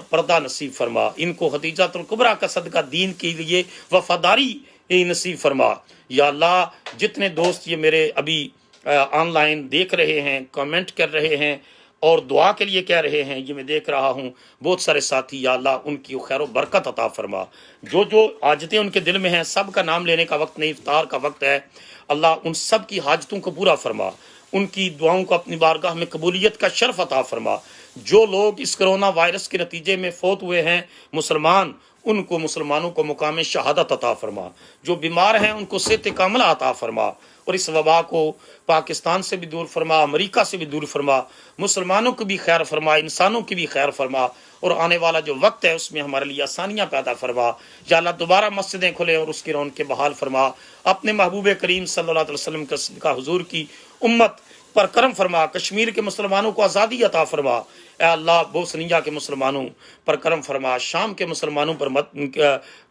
پردہ نصیب فرما۔ ان کو خدیجہ الکبریٰ کا صدقہ دین کے لیے وفاداری نصیب فرما۔ یا اللہ جتنے دوست یہ میرے ابھی آن لائن دیکھ رہے ہیں، کامنٹ کر رہے ہیں اور دعا کے لیے کہہ رہے ہیں، یہ میں دیکھ رہا ہوں بہت سارے ساتھی، یا اللہ ان کی خیر و برکت عطا فرما۔ جو حاجتیں ان کے دل میں ہیں سب کا نام لینے کا وقت نہیں، افطار کا وقت ہے، اللہ ان سب کی حاجتوں کو پورا فرما، ان کی دعاؤں کو اپنی بارگاہ میں قبولیت کا شرف عطا فرما۔ جو لوگ اس کرونا وائرس کے نتیجے میں فوت ہوئے ہیں مسلمان، ان کو مسلمانوں کو مقام شہادت عطا فرما۔ جو بیمار ہیں ان کو صحت کاملہ عطا فرما، اور اس وبا کو پاکستان سے بھی دور فرما، امریکہ سے بھی دور فرما، مسلمانوں کو بھی خیر فرما، انسانوں کی بھی خیر فرما، اور آنے والا جو وقت ہے اس میں ہمارے لیے آسانیاں پیدا فرما۔ یا اللہ دوبارہ مسجدیں کھلیں اور اس کی رونقیں بحال فرما۔ اپنے محبوب کریم صلی اللہ علیہ وسلم کا صدقہ حضور کی امت پر کرم فرما۔ کشمیر کے مسلمانوں کو آزادی عطا فرما۔ اے اللہ بوسنیا کے مسلمانوں پر کرم فرما، شام کے مسلمانوں پر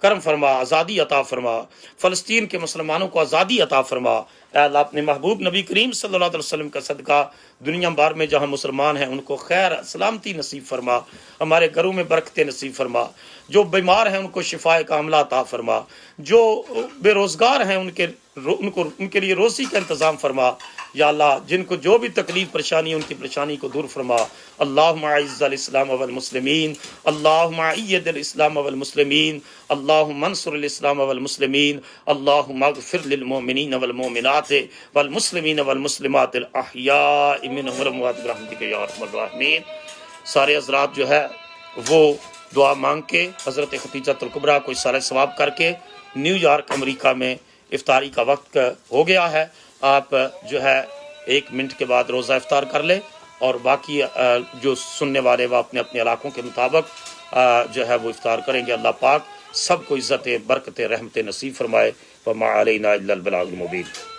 کرم فرما، آزادی عطا فرما، فلسطین کے مسلمانوں کو آزادی عطا فرما۔ اے اللہ اپنے محبوب نبی کریم صلی اللہ علیہ وسلم کا صدقہ دنیا بھر میں جہاں مسلمان ہیں ان کو خیر سلامتی نصیب فرما، ہمارے گھروں میں برکتیں نصیب فرما۔ جو بیمار ہیں ان کو شفائے کاملہ عطا فرما، جو بے روزگار ہیں ان کے لیے روزی کا انتظام فرما۔ یا اللہ جن کو جو بھی تکلیف پریشانی ان کی پریشانی کو دور فرما۔ اللہ اللهم اعز الاسلام والمسلمين اللهم ايد الاسلام والمسلمين اللهم انصر الاسلام والمسلمين اللهم اغفر للمؤمنين والمؤمنات والمسلمين والمسلمات الاحياء منهم والاموات برحمتك یا ارحم الراحمین۔ سارے حضرات جو ہے وہ دعا مانگ کے حضرت ختیجۃ الکبریٰ کو اشارہ ثواب کر کے نیو یارک امریکہ میں افطاری کا وقت ہو گیا ہے، آپ جو ہے 1 منٹ کے بعد روزہ افطار کر لیں، اور باقی جو سننے والے وہ اپنے اپنے علاقوں کے مطابق جو ہے وہ افطار کریں گے۔ اللہ پاک سب کو عزت برکت رحمت نصیب فرمائے۔ وما علینا الا البلاغ المبین۔